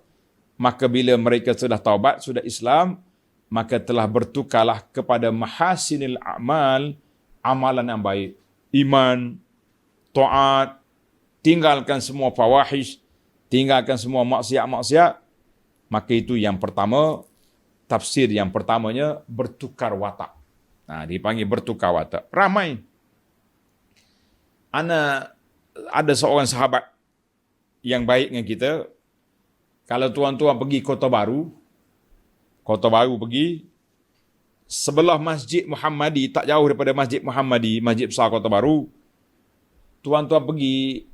maka bila mereka sudah taubat, sudah Islam, maka telah bertukarlah kepada mahasinil a'mal, amalan yang baik, iman, taat, tinggalkan semua fawahish, tinggalkan semua maksiat-maksiat. Maka itu yang pertama, tafsir yang pertamanya bertukar watak. Dipanggil bertukar watak. Ramai. Ada seorang sahabat yang baik dengan kita. Kalau tuan-tuan pergi Kota Baru pergi, sebelah Masjid Muhammadi, tak jauh daripada Masjid Muhammadi, Masjid Besar Kota Baru, tuan-tuan pergi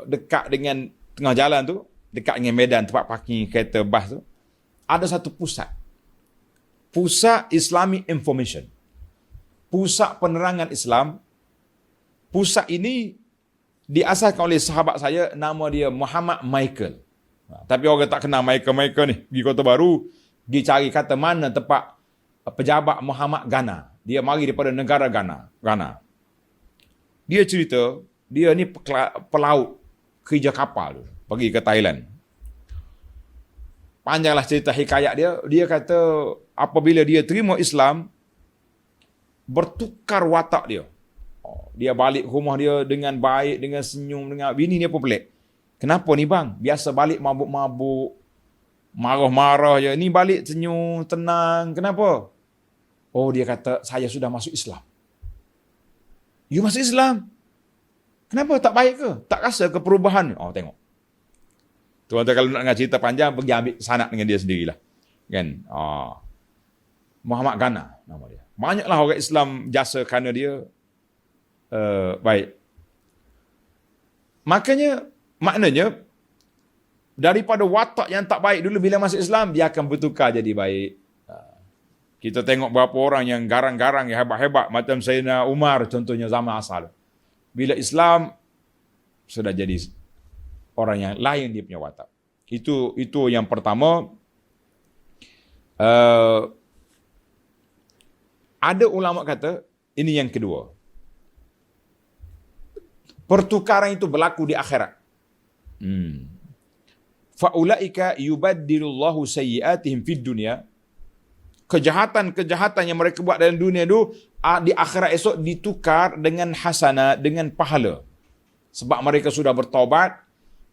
dekat dengan tengah jalan tu, dekat dengan medan tempat parking kereta bas tu, ada satu pusat Islamic Information, pusat penerangan Islam. Pusat ini diasaskan oleh sahabat saya, nama dia Muhammad Michael. Tapi orang tak kenal Michael ni. Pergi Kota Baru, pergi cari kata mana tempat pejabat Muhammad Ghana. Dia mari daripada negara Ghana. Dia cerita, dia ni pelaut kerja kapal tu, pergi ke Thailand. Panjanglah cerita hikayat dia. Dia kata apabila dia terima Islam, bertukar watak dia. Dia balik rumah dia dengan baik, dengan senyum, dengan bini dia pun pelik. Kenapa ni bang? Biasa balik mabuk-mabuk, marah-marah je. Ni balik senyum, tenang. Kenapa? Oh, dia kata, saya sudah masuk Islam. You masuk Islam? Kenapa? Tak baik ke? Tak rasa ke perubahan? Oh, tengok. Tuan-tuan kalau nak dengar cerita panjang, pergi ambil sanad dengan dia sendirilah. Kan? Muhammad Ghana nama dia. Banyaklah orang Islam jasa kerana dia baik. Maknanya, daripada watak yang tak baik dulu, bila masuk Islam, dia akan bertukar jadi baik. Kita tengok berapa orang yang garang-garang, yang hebat-hebat, macam Sayyidina Umar contohnya zaman asal. Bila Islam, sudah jadi orang yang lain dia punya watak. Itu yang pertama. Ada ulama kata, ini yang kedua. Pertukaran itu berlaku di akhirat. Faulaika yubaddilullahu sayyi'atihim fid dunya. Kejahatan-kejahatan yang mereka buat dalam dunia itu, di akhirat esok ditukar dengan hasanah, dengan pahala. Sebab mereka sudah bertaubat,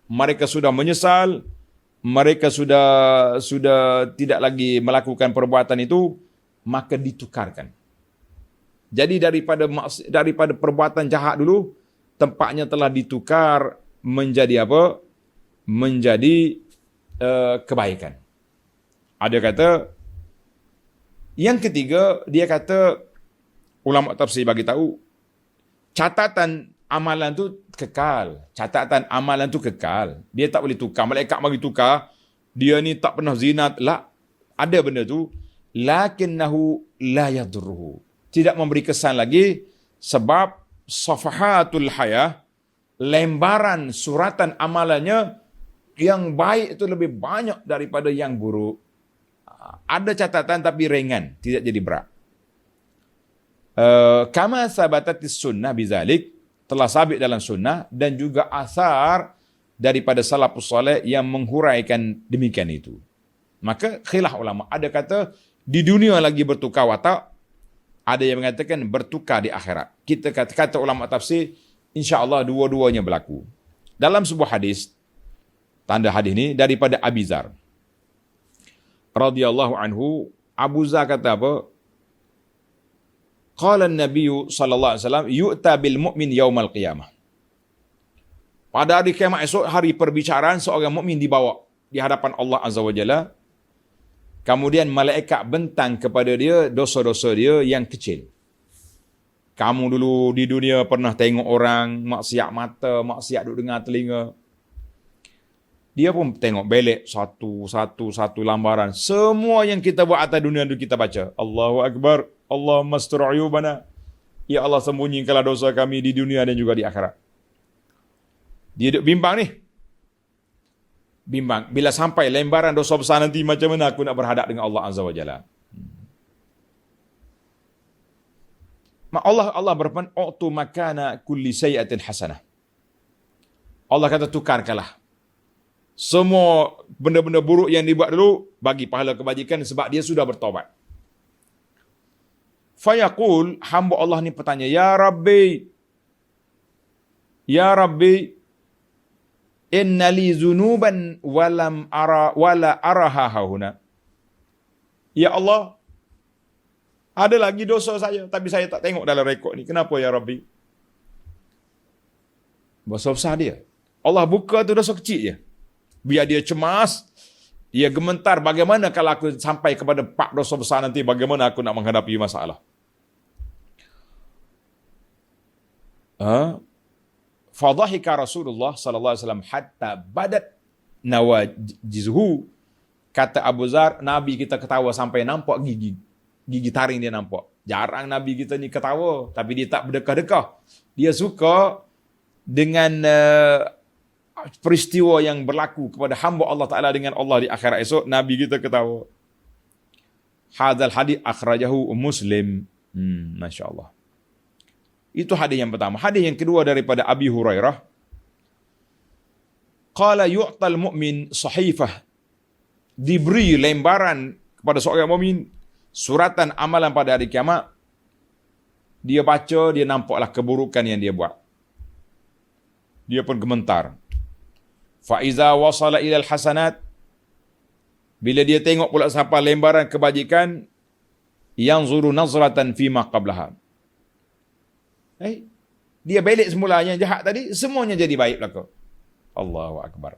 mereka sudah menyesal, mereka sudah tidak lagi melakukan perbuatan itu, maka ditukarkan. Jadi daripada perbuatan jahat dulu, tempatnya telah ditukar menjadi apa? Menjadi kebaikan. Ada kata, yang ketiga, dia kata, ulama tafsir bagi tahu, catatan amalan tu kekal. Catatan amalan tu kekal. Dia tak boleh tukar. Malaikat bagi tukar, dia ni tak pernah zina. Lah, ada benda tu. Lakinnahu la yadurruhu. Tidak memberi kesan lagi, sebab safahatul hayah, lembaran suratan amalannya, yang baik itu lebih banyak daripada yang buruk. Ada catatan tapi ringan, tidak jadi berat. Kama sabatatis sunnah bizalik, telah sabit dalam sunnah, dan juga asar daripada salafus salih yang menghuraikan demikian itu. Maka khilaf ulama, ada kata di dunia lagi bertukar watak, ada yang mengatakan bertukar di akhirat. Kita kata ulama tafsir, insya-Allah dua-duanya berlaku. Dalam sebuah hadis, tanda hadis ini daripada Abi Zar radhiyallahu anhu, Abu Zar kata apa? Qala an-nabiy sallallahu alaihi wasallam, yu'ta bil mu'min yaumal qiyamah. Pada hari kiamat esok, hari perbicaraan, seorang mukmin dibawa di hadapan Allah Azza wa Jalla. Kemudian malaikat bentang kepada dia dosa-dosa dia yang kecil. Kamu dulu di dunia pernah tengok orang maksiat mata, maksiat duduk dengar telinga. Dia pun tengok belik satu lambaran. Semua yang kita buat atas dunia itu kita baca. Allahu Akbar. Allahumma astur uyubana. Ya Allah, sembunyikanlah dosa kami di dunia dan juga di akhirat. Dia duduk bimbang ni. Bimbang. Bila sampai lembaran dosa besar nanti, macam mana aku nak berhadap dengan Allah Azza wa Jalla. Allah berfirman, "U'tu makana kulli sayyi'atin hasanah." Allah kata, tukarkanlah semua benda-benda buruk yang dibuat dulu, bagi pahala kebajikan sebab dia sudah bertaubat. Fayaqul, hamba Allah ni bertanya, Ya Rabbi, inna li zunuban wala araha hahuna. Ya Allah, ada lagi dosa saya, tapi saya tak tengok dalam rekod ni. Kenapa ya Rabbi? Dosa besar dia. Allah buka tu dosa kecil je. Biar dia cemas, dia gementar, bagaimana kalau aku sampai kepada 4 dosa besar nanti, bagaimana aku nak menghadapi masalah. Fadhahika Rasulullah sallallahu alaihi wasallam hatta badat nawajizhu. Kata Abu Zar, Nabi kita ketawa sampai nampak gigi taring dia nampak. Jarang Nabi kita ni ketawa, tapi dia tak berdekah-dekah. Dia suka dengan peristiwa yang berlaku kepada hamba Allah Ta'ala dengan Allah di akhirat esok, Nabi kita ketawa. Hadzal hadis akhrajahu Muslim. Masya Allah. Itu hadis yang pertama. Hadis yang kedua daripada Abi Hurairah. Qala yu'tal mu'min sahifah. Diberi lembaran kepada seorang mukmin suratan amalan pada hari kiamat. Dia baca, dia nampaklah keburukan yang dia buat. Dia pun gementar. Fa iza wasala ilal hasanat. Bila dia tengok pula sampai lembaran kebajikan, yanzuru nazratan fima qablaha. Dia balik semula yang jahat tadi, semuanya jadi baik belaka. Allahu akbar.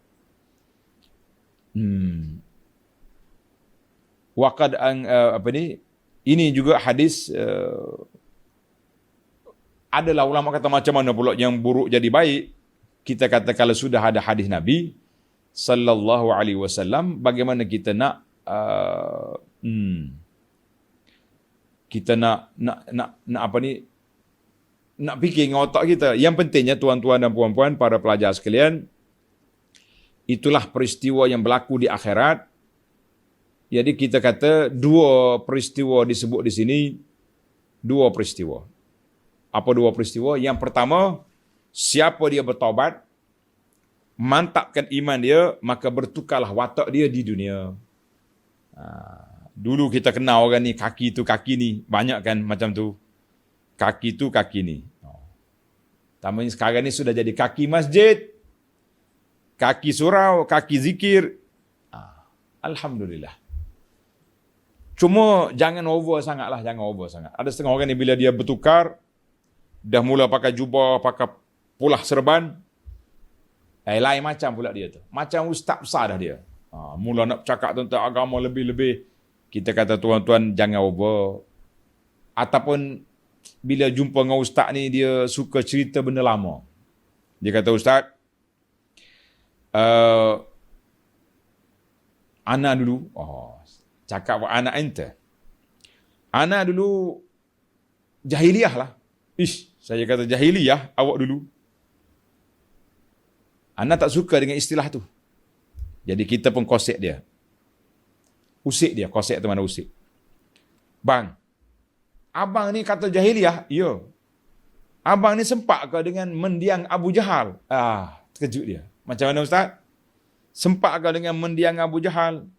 Waqad ini juga hadis adalah ulama kata macam mana pula yang buruk jadi baik. Kita kata kalau sudah ada hadis Nabi sallallahu alaihi wasallam, bagaimana kita nak kita nak fikir dengan otak kita. Yang pentingnya tuan-tuan dan puan-puan, para pelajar sekalian, itulah peristiwa yang berlaku di akhirat. Jadi kita kata dua peristiwa disebut di sini, dua peristiwa. Apa dua peristiwa? Yang pertama, siapa dia bertaubat, mantapkan iman dia, maka bertukarlah watak dia di dunia. Dulu kita kenal orang ni, kaki tu kaki ni, banyak kan macam tu. Kaki tu kaki ni. Tamanya sekarang ni sudah jadi kaki masjid, kaki surau, kaki zikir. Alhamdulillah. Cuma jangan over sangatlah, jangan over sangat. Ada setengah orang ni bila dia bertukar, dah mula pakai jubah, pakai pulah serban, lain macam pula dia tu. Macam ustaz besar dah dia. Mula nak bercakap tentang agama lebih-lebih. Kita kata tuan-tuan jangan over. Ataupun bila jumpa dengan ustaz ni, dia suka cerita benda lama. Dia kata, ustaz, ana dulu, cakap anak ente. Ana dulu jahiliyah lah. Saya kata jahiliyah awak dulu. Ana tak suka dengan istilah tu. Jadi kita pun kosek dia. Usik dia, kosek tu mana usik. Bang, abang ni kata jahiliyah? Ya. Abang ni sempat ke dengan mendiang Abu Jahal? Terkejut dia. Macam mana ustaz? Sempat ke dengan mendiang Abu Jahal?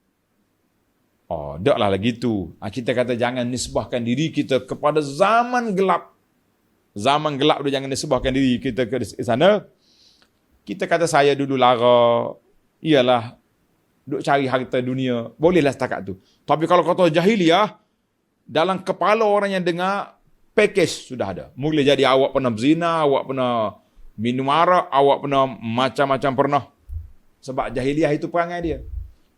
Taklah lagi tu. Kita kata jangan nisbahkan diri kita kepada zaman gelap. Zaman gelap tu jangan nisbahkan diri kita ke sana. Kita kata saya dulu lara. Iyalah, duk cari harta dunia. Bolehlah setakat tu. Tapi kalau kata jahiliyah, dalam kepala orang yang dengar, package sudah ada. Mula jadi awak pernah berzina, awak pernah minum arak, awak pernah macam-macam pernah. Sebab jahiliyah itu perangai dia.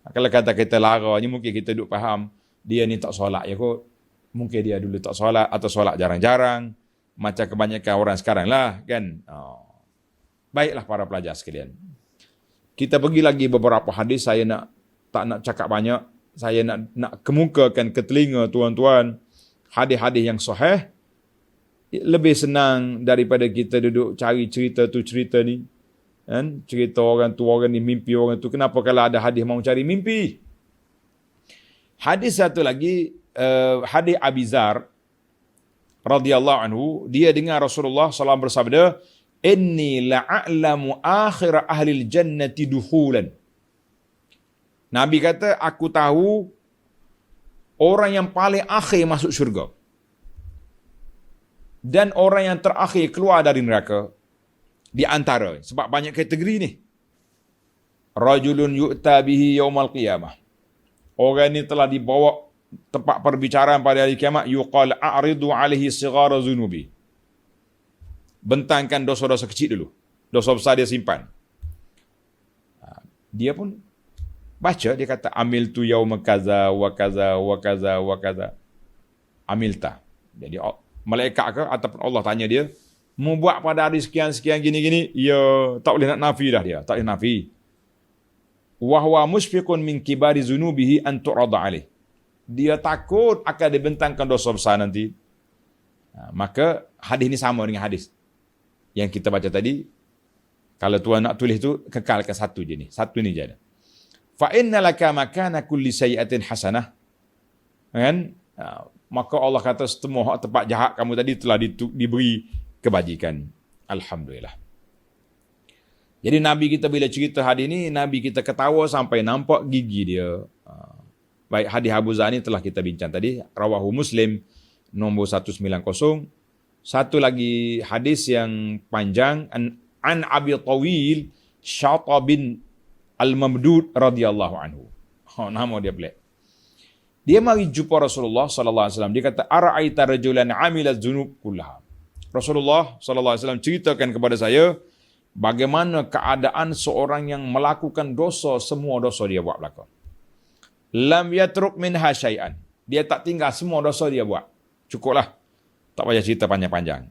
Kalau kata kita lara ni, mungkin kita duk faham dia ni tak solat ya kot. Mungkin dia dulu tak solat atau solat jarang-jarang. Macam kebanyakan orang sekarang lah kan. Baiklah para pelajar sekalian. Kita pergi lagi beberapa hadis. Saya tak nak cakap banyak. Saya nak kemukakan ke telinga tuan-tuan hadis-hadis yang sahih. Lebih senang daripada kita duduk cari cerita tu cerita ni. Kan? Cerita orang tu, orang ni mimpi orang tu. Kenapa kalau ada hadis mau cari mimpi? Hadis satu lagi, hadis Abi Zar radhiyallahu anhu, dia dengar Rasulullah SAW bersabda, inni la'alamu akhir ahli jannati duhulan. Nabi kata, aku tahu orang yang paling akhir masuk syurga dan orang yang terakhir keluar dari neraka. Di antara, sebab banyak kategori ni. Rajulun yu'ta bihi yaumal qiyamah. Orang ni telah dibawa tempat perbicaraan pada hari kiamat. Yuqal a'ridu alaihi sighara zunubi. Bentangkan dosa-dosa kecil dulu. Dosa besar dia simpan. Dia pun baca, dia kata, amil tu yauma kaza wa kaza wa kaza wa kaza. Amilta. Jadi malaikat ke ataupun Allah tanya dia, mau buat pada hari sekian-sekian gini-gini, ya tak boleh nak nafi dah dia, tak boleh nafi. Wa huwa musfiqun min kibari zunubihi an tu'rada alaih. Dia takut akan dibentangkan dosa besar nanti. Maka hadis ni sama dengan hadis yang kita baca tadi. Kalau tuan nak tulis tu, kekalkan satu je ni. Satu ni je ada. Fa inna laka makana kulli sayyi'atin hasanah. Kan? Maka Allah kata semua tempat jahat kamu tadi telah diberi kebajikan. Alhamdulillah. Jadi Nabi kita bila cerita hadis ni, Nabi kita ketawa sampai nampak gigi dia. Baik, hadis Abu Zar ni telah kita bincang tadi, rawahu Muslim nombor 190. Satu lagi hadis yang panjang, an Abi Tawil Syata bin Al-Mamdud radhiyallahu anhu. Nama dia pelik. Dia mari jumpa Rasulullah sallallahu alaihi wasallam. Dia kata, ara'aita rajulan amila dzunub kullaha. Rasulullah sallallahu alaihi wasallam ceritakan kepada saya bagaimana keadaan seorang yang melakukan dosa, semua dosa dia buat belakang. Lam yatruk minha syai'an. Dia tak tinggal, semua dosa dia buat. Cukuplah. Tak payah cerita panjang-panjang.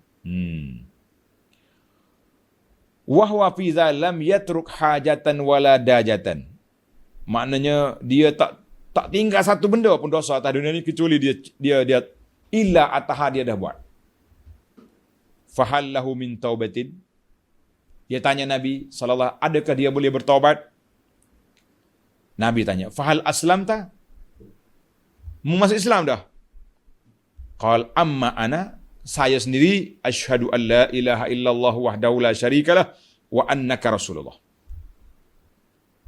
Wa huwa fi lam yatruk hajatan wala dajatan. Maknanya dia tak tinggal satu benda pun dosa atas dunia ni kecuali dia illa ataha dia dah buat. Fahal lahu min taubatin? Dia tanya Nabi sallallahu, adakah dia boleh bertaubat? Nabi tanya, fahal aslamta? Masuk Islam dah? Qal amma ana, saya sendiri asyhadu an la ilaha illallah wahdahu la syarikalah wa annaka rasulullah.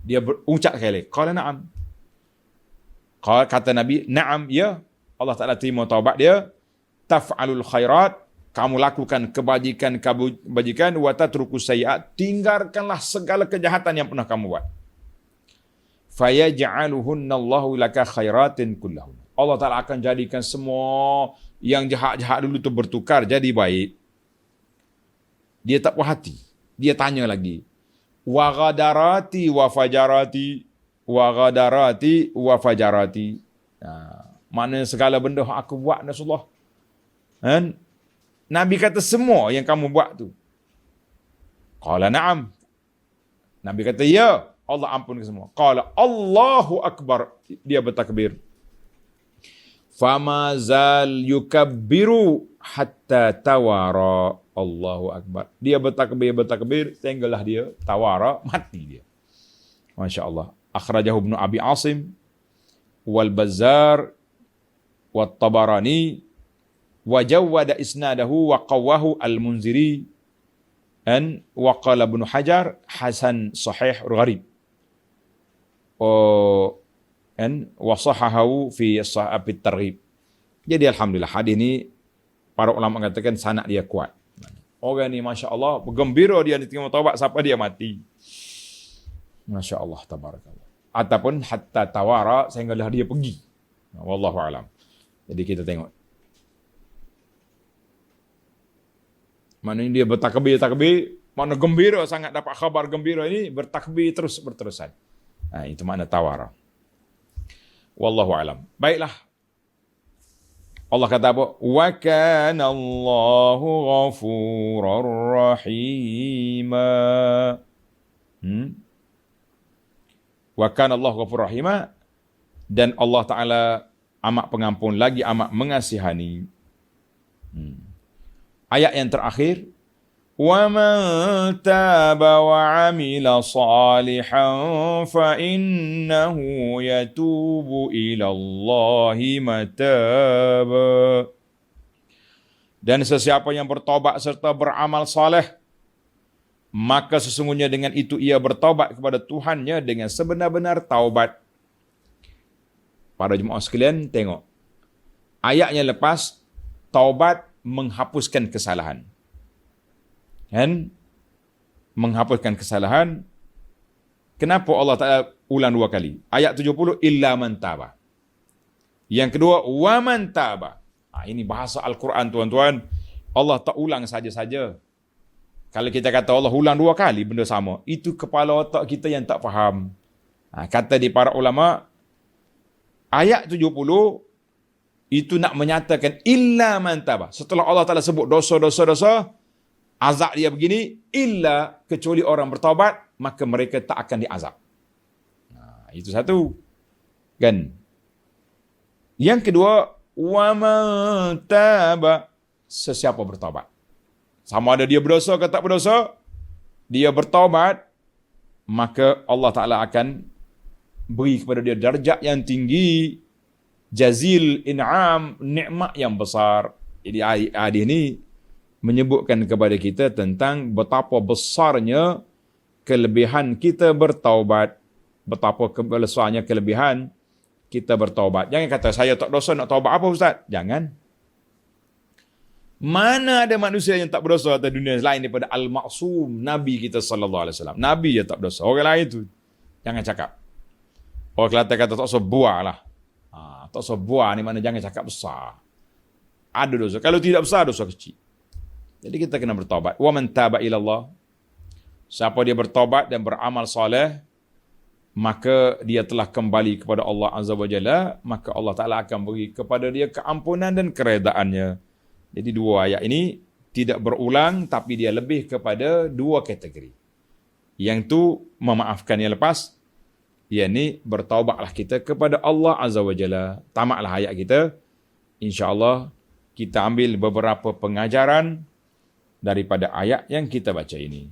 Dia berucap sekali, qala na'am. Kata Nabi, na'am, ya. Allah Ta'ala terima taubat dia. Taf'alul khairat, kamu lakukan kebajikan, wa tatruku sayyi'at, tinggalkanlah segala kejahatan yang pernah kamu buat. Fayaj'aluhunnallahu laka khairatin kullahun. Allah Ta'ala akan jadikan semua yang jahat-jahat dulu tu bertukar jadi baik. Dia tak puas hati. Dia tanya lagi. Wa ghadarati wa fajarati, wa ghadarati wa fajarati. Mana segala benda yang aku buat, Rasulullah. Kan? Nabi kata semua yang kamu buat tu. Qala na'am. Nabi kata ya, Allah ampunkan semua. Qala Allahu akbar. Dia bertakbir. Fama zal yukabbiru hatta tawara. Allahu akbar. Dia bertakbir, tinggallah dia tawara, mati dia. Masya-Allah. Akhrajahu Ibnu Abi Asim wal Bazzar wat Tabarani wa jawwada isnadahu wa qawwahu al-Munziri wa qala Ibnu Hajar hasan sahih gharib. Wa sahahahu fi at-Targhib. Jadi alhamdulillah hadis ni para ulama mengatakan sanad dia kuat. Orang ni masya-Allah bergembira dia diterima taubat sampai dia mati. Masya-Allah tabarakallah. Ataupun hatta tawara sehinggalah dia pergi. Wallahu alam. Jadi kita tengok. Maknanya dia bertakbir, makna gembira sangat dapat khabar gembira ini, bertakbir berterusan. Itu makna tawara. Wallahu alam. Baiklah. Allah kata apa? Wa kana Allahu ghafurar rahima. Wa kana Allahu ghafurur rahima, dan Allah Taala amat pengampun lagi amat mengasihani. Ayat yang terakhir, wa man taba wa amila salihan fa innahu yatubu ila Allahi mataba. Dan sesiapa yang bertobat serta beramal saleh, maka sesungguhnya dengan itu ia bertaubat kepada Tuhannya dengan sebenar-benar taubat. Para jemaah sekalian, tengok. Ayatnya lepas, taubat menghapuskan kesalahan. Kan? Menghapuskan kesalahan. Kenapa Allah Ta'ala ulang dua kali? Ayat 70, illa man taba. Yang kedua, wa man taba. Ini bahasa Al-Quran, tuan-tuan. Allah tak ulang saja-saja. Kalau kita kata Allah ulang dua kali benda sama, itu kepala otak kita yang tak faham. Kata di para ulama, ayat 70 itu nak menyatakan illa man taba. Setelah Allah Ta'ala sebut dosa, azab dia begini, illa kecuali orang bertaubat, maka mereka tak akan diazab. Itu satu. Kan? Yang kedua, wa man taba, sesiapa bertaubat. Sama ada dia berdosa atau tak berdosa, dia bertaubat, maka Allah Ta'ala akan beri kepada dia darjat yang tinggi, jazil in'am, nikmat yang besar. Jadi hadis ni menyebutkan kepada kita tentang betapa besarnya kelebihan kita bertaubat. Betapa besarnya kelebihan kita bertaubat. Jangan kata, saya tak dosa nak taubat apa Ustaz? Jangan. Mana ada manusia yang tak berdosa atas dunia lain daripada Al-Ma'sum, Nabi kita sallallahu alaihi wasallam. Nabi je tak berdosa. Orang lain tu jangan cakap. Orang Kelantan kata tak usah buah lah. Tak usah buah ni mana jangan cakap besar. Ada dosa. Kalau tidak besar, dosa kecil. Jadi kita kena bertaubat. Wa man taba ila Allah. Siapa dia bertaubat dan beramal soleh, maka dia telah kembali kepada Allah Azza wa Jalla, maka Allah Ta'ala akan beri kepada dia keampunan dan keredaannya. Jadi dua ayat ini tidak berulang, tapi dia lebih kepada dua kategori. Yang tu memaafkan yang lepas, yakni bertaubatlah kita kepada Allah Azza wa Jalla. Tamatlah ayat kita. InsyaAllah kita ambil beberapa pengajaran daripada ayat yang kita baca ini.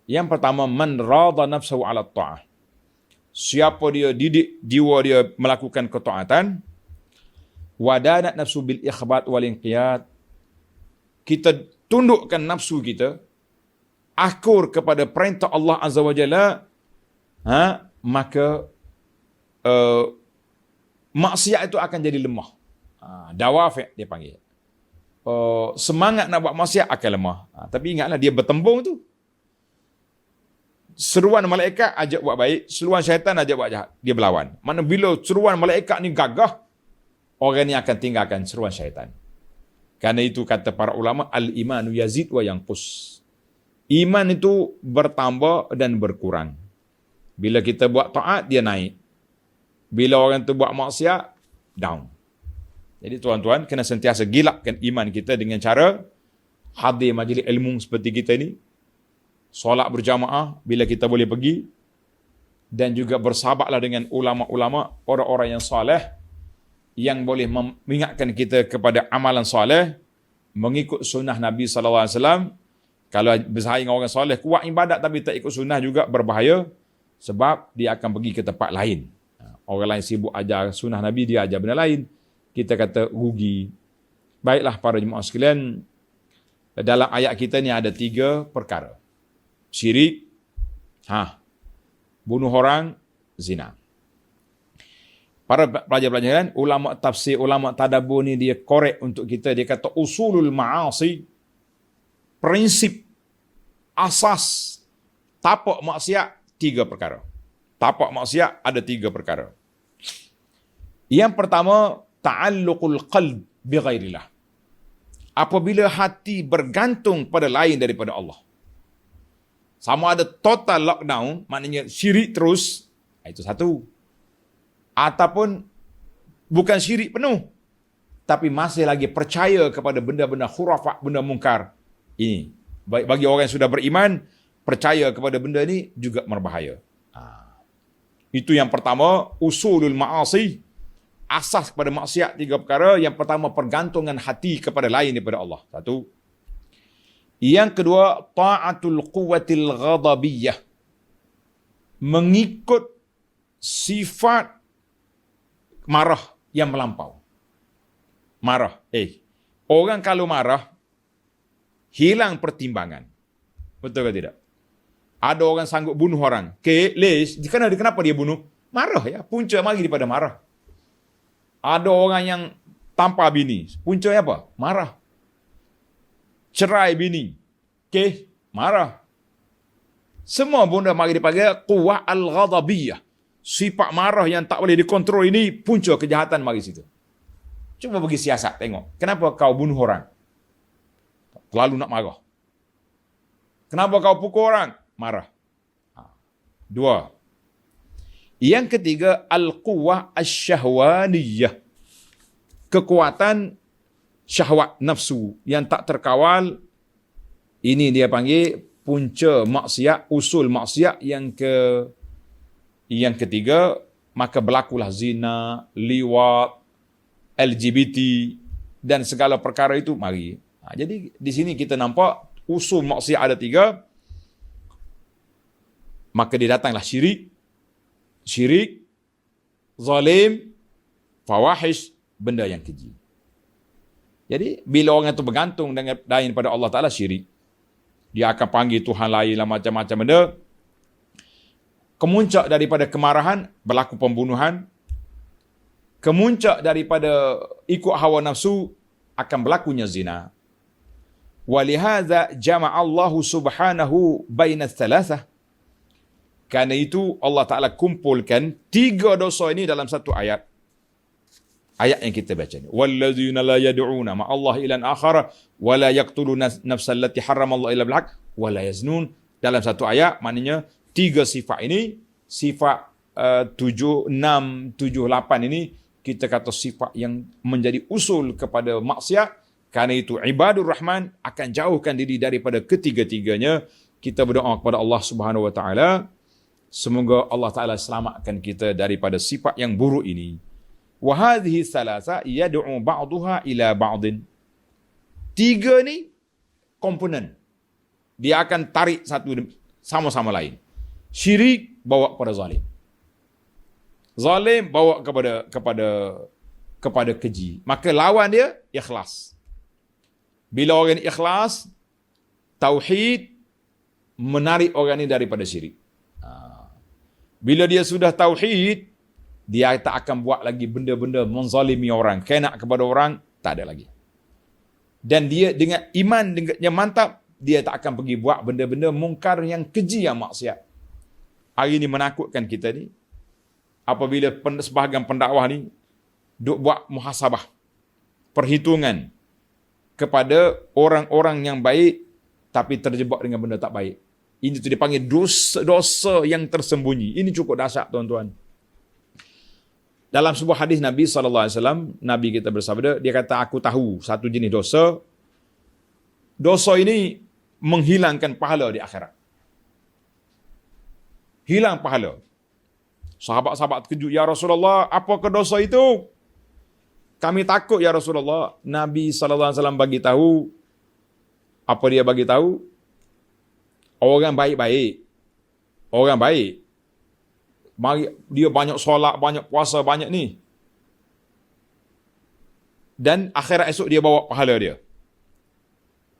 Yang pertama, man radha nafsahu ala ta'ah. Siapa dia didik jiwa dia melakukan ketaatan, wadanat nafsu bil ikhbat wal inqiyad. Kita tundukkan nafsu kita, akur kepada perintah Allah Azza wa Jalla, maka maksiat itu akan jadi lemah. Dawafi' dia panggil. Semangat nak buat maksiat akan lemah. Tapi ingatlah, dia bertembung tu. Seruan malaikat ajak buat baik, seruan syaitan ajak buat jahat, dia berlawan. Mana bila seruan malaikat ni gagah, orang ni akan tinggalkan seruan syaitan. Karena itu kata para ulama, al-imanu yazid wa yanqus. Iman itu bertambah dan berkurang. Bila kita buat taat, dia naik. Bila orang tu buat maksiat, down. Jadi tuan-tuan, kena sentiasa gilapkan iman kita dengan cara hadir majlis ilmu seperti kita ni, solat berjamaah bila kita boleh pergi, dan juga bersahabatlah dengan ulama-ulama, orang-orang yang soleh, yang boleh mengingatkan kita kepada amalan soleh, mengikut sunnah Nabi SAW. Kalau bersaing dengan orang soleh, kuat ibadat tapi tak ikut sunnah juga berbahaya, sebab dia akan pergi ke tempat lain. Orang lain sibuk ajar sunnah Nabi, dia ajar benda lain. Kita kata rugi. Baiklah para jemaah sekalian, dalam ayat kita ni ada 3 perkara. Syirik, bunuh orang, zina. Para pelajar-pelajaran, ulama tafsir, ulama tadabbur ni dia korek untuk kita. Dia kata usulul ma'asi, prinsip asas tapak maksiat 3 perkara. Tapak maksiat ada 3 perkara. Yang pertama, ta'alluqul qalb bi ghairillah. Apabila hati bergantung pada lain daripada Allah. Sama ada total lockdown, maknanya syirik terus, itu satu. Ataupun bukan syirik penuh, tapi masih lagi percaya kepada benda-benda khurafat, benda mungkar. Ini, bagi orang yang sudah beriman, percaya kepada benda ini juga berbahaya. Itu yang pertama, usulul ma'asi. Asas kepada maksiat 3 perkara. Yang pertama, pergantungan hati kepada lain daripada Allah. Satu. Yang kedua, ta'atul quwwatil ghadabiyah. Mengikut sifat marah yang melampau. Marah. Orang kalau marah, hilang pertimbangan. Betul ke tidak? Ada orang sanggup bunuh orang. Kenapa dia bunuh? Marah ya. Punca mari daripada marah. Ada orang yang tampar bini. Puncanya apa? Marah. Cerai bini. Marah. Semua benda mari daripada quwwah al-ghadabiyah. Sifat marah yang tak boleh dikontrol ini, punca kejahatan mari situ. Cuba bagi siasat, tengok. Kenapa kau bunuh orang? Terlalu nak marah. Kenapa kau pukul orang? Marah. 2. Yang ketiga, al-quwwah asy-syahwaniyah. Kekuatan syahwat nafsu yang tak terkawal. Ini dia panggil punca maksiat, usul maksiat yang ketiga, maka berlakulah zina, liwat, LGBT dan segala perkara itu mari. Jadi di sini kita nampak usul maksiat ada 3. Maka dia datanglah syirik, zalim, fawahish, benda yang keji. Jadi bila orang itu bergantung dengan daripada Allah Ta'ala, syirik. Dia akan panggil Tuhan lain lah, macam-macam benda. Kemuncak daripada kemarahan, berlaku pembunuhan. Kemuncak daripada ikut hawa nafsu, akan berlakunya zina. Walihadza jama'allahu subhanahu baina thalathah. Karena itu Allah Ta'ala kumpulkan 3 dosa ini dalam satu ayat. Ayat yang kita baca ni. Wallazina la yad'una ma'allahi ilan akhara wa la yaqtuluna nafsal lati harramallahu illa bil haqq wa la yaznun. Dalam satu ayat, maknanya 3 sifat ini, sifat 7, 6, 7, 8 ini, kita kata sifat yang menjadi usul kepada maksiat. Karena itu ibadur rahman akan jauhkan diri daripada ketiga-tiganya. Kita berdoa kepada Allah Subhanahu wa taala, semoga Allah Taala selamatkan kita daripada sifat yang buruk ini. Wa hadhihi thalatha yad'u ba'daha ila ba'din. 3 ni komponen. Dia akan tarik satu sama-sama lain. Syirik bawa kepada zalim. Zalim bawa kepada keji. Maka lawan dia ikhlas. Bila orang ikhlas, tauhid menarik orang ini daripada syirik. Bila dia sudah tauhid, dia tak akan buat lagi benda-benda menzalimi orang, kena kepada orang, tak ada lagi. Dan dia dengan iman yang mantap, dia tak akan pergi buat benda-benda mungkar yang keji, yang maksiat. Hari ini menakutkan kita ni, apabila sebahagian pendakwah ni duk buat muhasabah, perhitungan kepada orang-orang yang baik tapi terjebak dengan benda tak baik. Ini tu dipanggil dosa yang tersembunyi. Ini cukup dahsyat, tuan-tuan. Dalam sebuah hadis Nabi SAW, Nabi kita bersabda, dia kata, aku tahu satu jenis dosa. Dosa ini menghilangkan pahala di akhirat. Hilang pahala. Sahabat-sahabat terkejut, ya Rasulullah, apakah dosa itu? Kami takut, ya Rasulullah. Nabi SAW bagi tahu, apa dia bagi tahu? Orang baik-baik. Orang baik. Dia banyak solat, banyak puasa, banyak ni. Dan akhirat esok dia bawa pahala dia.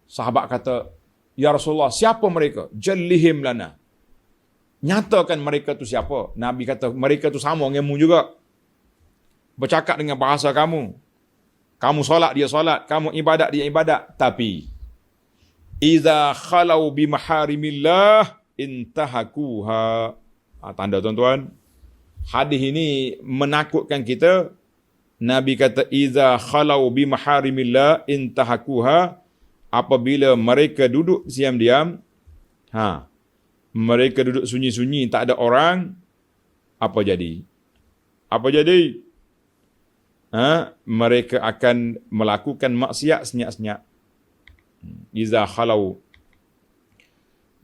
Sahabat kata, ya Rasulullah, siapa mereka? Jallihim lana. Nyatakan mereka tu siapa? Nabi kata, mereka tu sama denganmu juga. Bercakap dengan bahasa kamu. Kamu solat, dia solat. Kamu ibadat, dia ibadat. Tapi, iza khalau bimaharimillah intahakuha. Tanda, tuan-tuan. Hadis ini menakutkan kita. Nabi kata, iza khalau bimaharimillah intahakuha. Apabila mereka duduk diam-diam, mereka duduk sunyi-sunyi, tak ada orang, apa jadi? Apa jadi? Mereka akan melakukan maksiat senyap-senyap. Iza khalau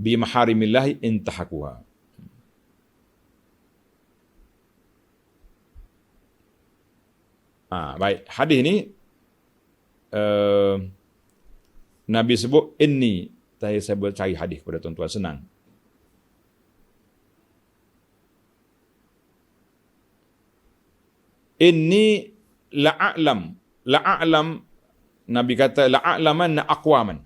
bimaharimillahi intahakuha. Baik, hadis ni Nabi sebut inni. Saya cari hadis kepada tuan-tuan, senang. Inni la'a'lam, Nabi kata la'a'laman aqwaman.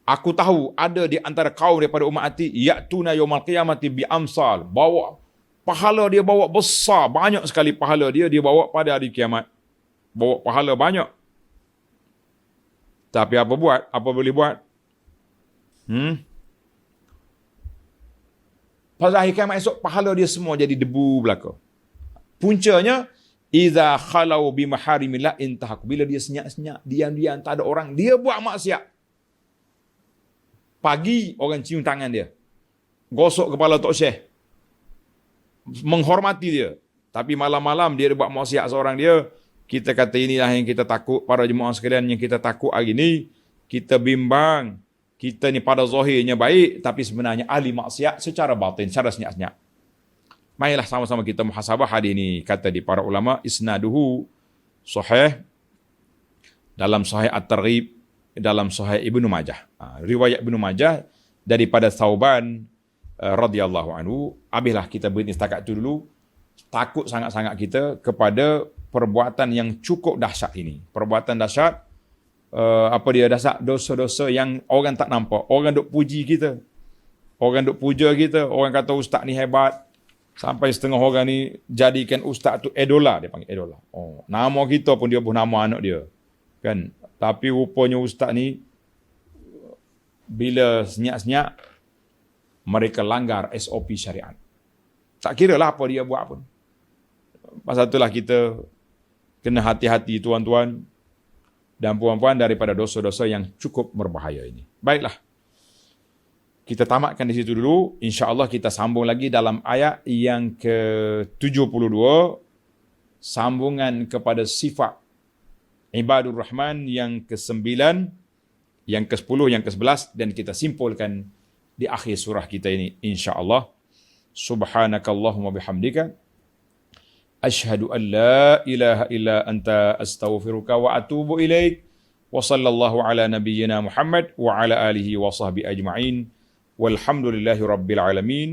Aku tahu ada di antara kaum daripada umat hati, ya'tuna yaumal qiyamati bi amsal, bawa pahala dia, bawa besar, banyak sekali pahala dia bawa pada hari kiamat. Bawa pahala banyak. Tapi apa buat? Apa boleh buat? Pada hari kiamat esok, pahala dia semua jadi debu belaka. Puncanya, iza khalau bimaharimillah intahak. Bila dia senyap-senyap, diam-diam, tak ada orang, dia buat maksiat. Pagi, orang cium tangan dia. Gosok kepala Tok Syekh. Menghormati dia. Tapi malam-malam dia buat maksiat seorang dia. Kita kata inilah yang kita takut, para jemaah sekalian, yang kita takut hari ini. Kita bimbang. Kita ni pada zahirnya baik, tapi sebenarnya ahli maksiat secara batin, secara senyap-senyap. Marilah sama-sama kita muhasabah hadis ini. Kata di para ulama, isnaduhu sahih dalam sahih at-Targhib, dalam sahih Ibnu Majah. Riwayat Ibnu Majah daripada Thauban radhiyallahu anhu. Habislah kita berhenti setakat itu dulu. Takut sangat-sangat kita kepada perbuatan yang cukup dahsyat ini. Perbuatan dahsyat, dahsyat dosa-dosa yang orang tak nampak. Orang duk puji kita. Orang duk puja kita. Orang kata ustaz ni hebat. Sampai setengah orang ni jadikan ustaz tu idola. Dia panggil idola. Nama kita pun dia buh nama anak dia. Kan? Tapi rupanya ustaz ni, bila senyap-senyap, mereka langgar SOP syariat. Tak kira lah apa dia buat pun. Pasal itulah kita kena hati-hati tuan-tuan dan puan-puan daripada dosa-dosa yang cukup berbahaya ini. Baiklah. Kita tamatkan di situ dulu. InsyaAllah kita sambung lagi dalam ayat yang ke-72. Sambungan kepada sifat Ibadur Rahman yang ke-9, yang ke-10, yang ke-11. Dan kita simpulkan di akhir surah kita ini. InsyaAllah. Subhanakallahumma bihamdika. Ashhadu an la ilaha illa anta astaghfiruka wa atubu ilaik. Wa sallallahu ala nabiyyina Muhammad wa ala alihi wa sahbihi ajma'in. Walhamdulillahi rabbil alamin.